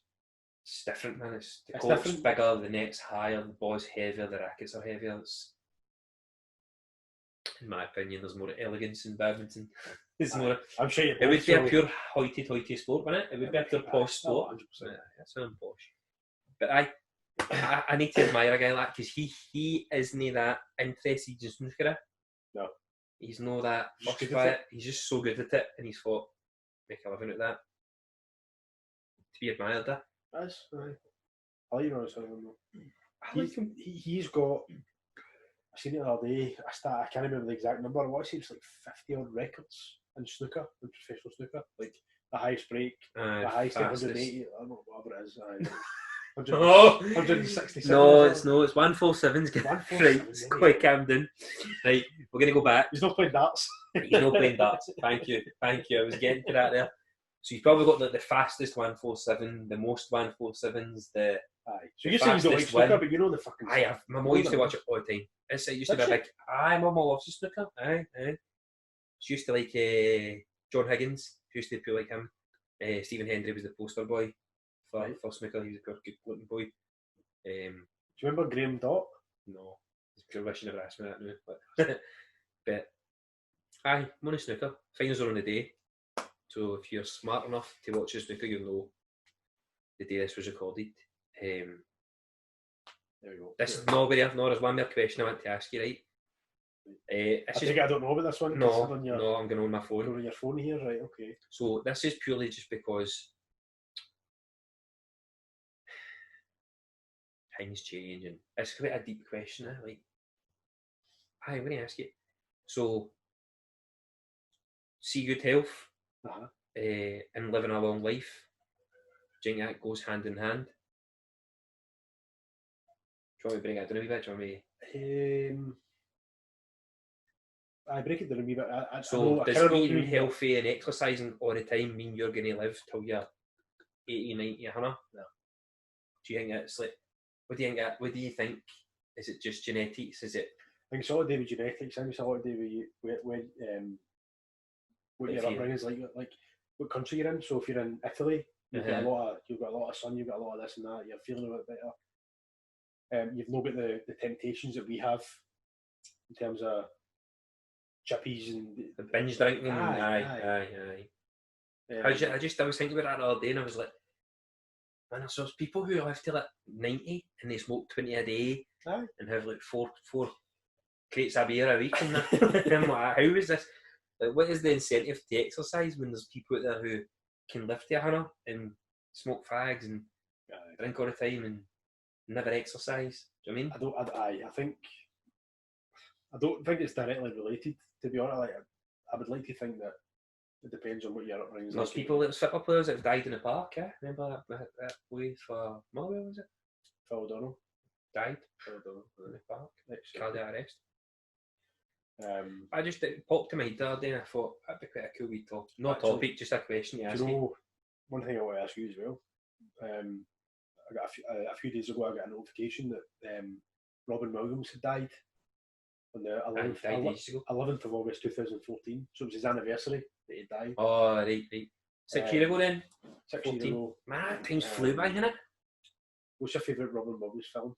It's different, man. The court's bigger, the net's higher, the ball's heavier, the rackets are heavier. In my opinion, there's more elegance in badminton. I'm sure it would be a pure hoity-toity sport, wouldn't it? It would be a pure posh sport. 100%. That's so posh. But I need to admire a guy like that because he isn't that interested in snooker. No. He's no that Just fussed good by at it. He's just so good at it, and he's thought, make a living at that. To be admired, that. That's right. I like him as well. I like him. He's got. I seen it the other day. I can't remember the exact number. I want to say it's like 50 odd records in snooker, in professional snooker. Like the highest break, the highest 180, I don't know, whatever it is. 167. No, it's 147's right. It's quite Camden. Right, we're gonna go back. He's not playing darts. He's not playing darts. Thank you. I was getting to that there. So he's probably got the fastest 147, the most 147s, the. Aye. So you're saying you don't like snooker, but you know the fucking. I have. My mum used to watch it all the time. It used to be big. Aye, my mum loves the snooker. Aye. She used to like John Higgins. She used to feel like him. Stephen Hendry was the poster boy for snooker. He was a good looking boy. Do you remember Graham Dott? No, it's pure wish you never asked me that now. But aye, money snooker. Finals are on the day. So if you're smart enough to watch the snooker, you'll know the day this was recorded. There we go. This is there's one more question I want to ask you, right? I don't know about this one. No, I'm going on my phone. You're on your phone here, right? Okay. So this is purely just because times change, and it's quite a deep question. Like, I'm going to ask you. So, see good health and living a long life. Do you think that goes hand in hand? Do you want me to bring it down a wee bit? Do you want me? I break it down a wee bit. Does eating healthy and exercising all the time mean you're going to live till you're 80, 90, 100? No. Do you think it's like, what do you think? Is it just genetics? Is it? I think it's all to do with genetics. I think it's all to do with what your upbringing is like what country you're in. So if you're in Italy, you've got a lot of sun, you've got a lot of this and that, you're feeling a bit better. You've not got the temptations that we have in terms of chippies and the binge drinking. Aye. I was thinking about that the other day, and I was like, man, there's people who live till like 90 and they smoke 20 a day and have like four crates of beer a week. And I'm like, how is this? Like, what is the incentive to exercise when there's people out there who can live to 100 and smoke fags and drink all the time and never exercise? Do you know what I mean? I don't think it's directly related, to be honest. Like, I would like to think that it depends on what your upbringing is. There's people that football players that have died in the park, Remember that boy for Motherwell, was it? Phil O'Donnell. Died in the park. Cardiac arrest. I just, it popped to my head the other day and I thought that'd be quite a cool wee topic. Not topic, just a question to ask you. One thing I want to ask you as well. I got a few days ago I got a notification that Robin Williams had died on the 11th of August 2014. So it was his anniversary that he died. Oh, right. 6 years ago then? 6 years ago. Man, time's flew by, innit? What's your favourite Robin Williams film?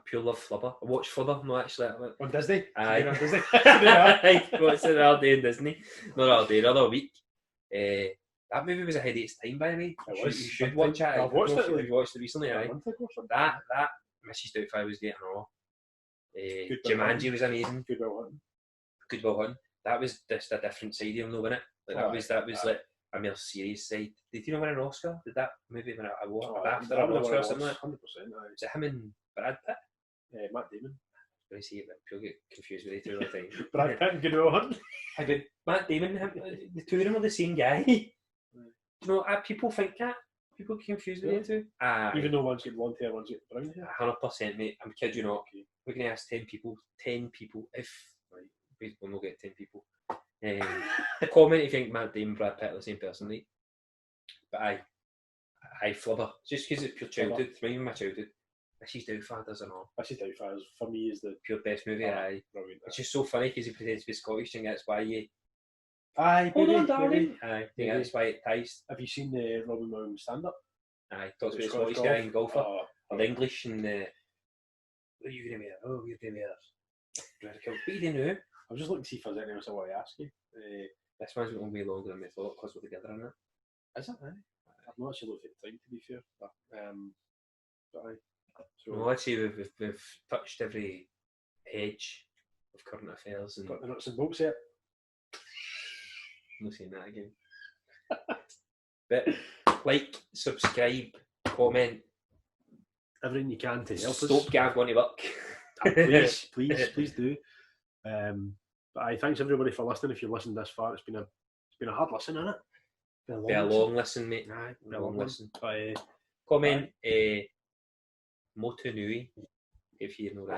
Pure love Flubber. I watched Flubber, no actually. On Disney? Aye. On Disney? What's it all day in Disney? Not all day, another week. That movie was ahead of its time, by the way. You should watch it. I've watched it. You've watched it recently, aye. That Mrs. Doubtfire was getting all. Jumanji was amazing. Good Will Hunting. That was just a different side of him, though, wasn't it? Like, that was like a more serious side. Did you know win an Oscar? Did that movie win an award after an Oscar or something like that? 100%. Was it him and Brad Pitt? Matt Damon. I was going to say it, but people get confused with the two all the time. Brad Pitt and Good Will Hunting. I did. Matt Damon, the two of them are the same guy. You know, people think that. People get confused with the two. Even though one's got blonde hair, one's got brown hair. 100%, mate. I'm kidding you not. We're going to ask 10 people, if we'll not get 10 people. Comment if you think Matt Damon and Brad Pitt are the same person, right? But I Flubber. Just because it's pure childhood. It's my childhood. Mrs. Doubtfire doesn't know. Mrs. Doubtfire for me is the pure best movie. It's just so funny because he pretends to be Scottish and that's why you. Hold on, darling. That's why it ties. Have you seen the Robin Williams stand-up? Talks about the Scottish guy and golfer. And English and what are you going to wear? Oh, we're going to wear. What are you doing now? I was just looking to see if there's anything else I want to ask you. This one's going to be longer than we thought because we're together on it. Is it? I've not actually looked at the time, to be fair. But So well, let's see, we've touched every edge of current affairs and got the nuts and bolts yet. I'm not saying that again. But like, subscribe, comment, everything you can to help us. Stop Gav going to work. Please do. But thanks everybody for listening. If you've listened this far, it's been a hard listen, isn't it? Be a long listen, mate. Aye, Be a long listen. But, comment Motu Nui if you know that.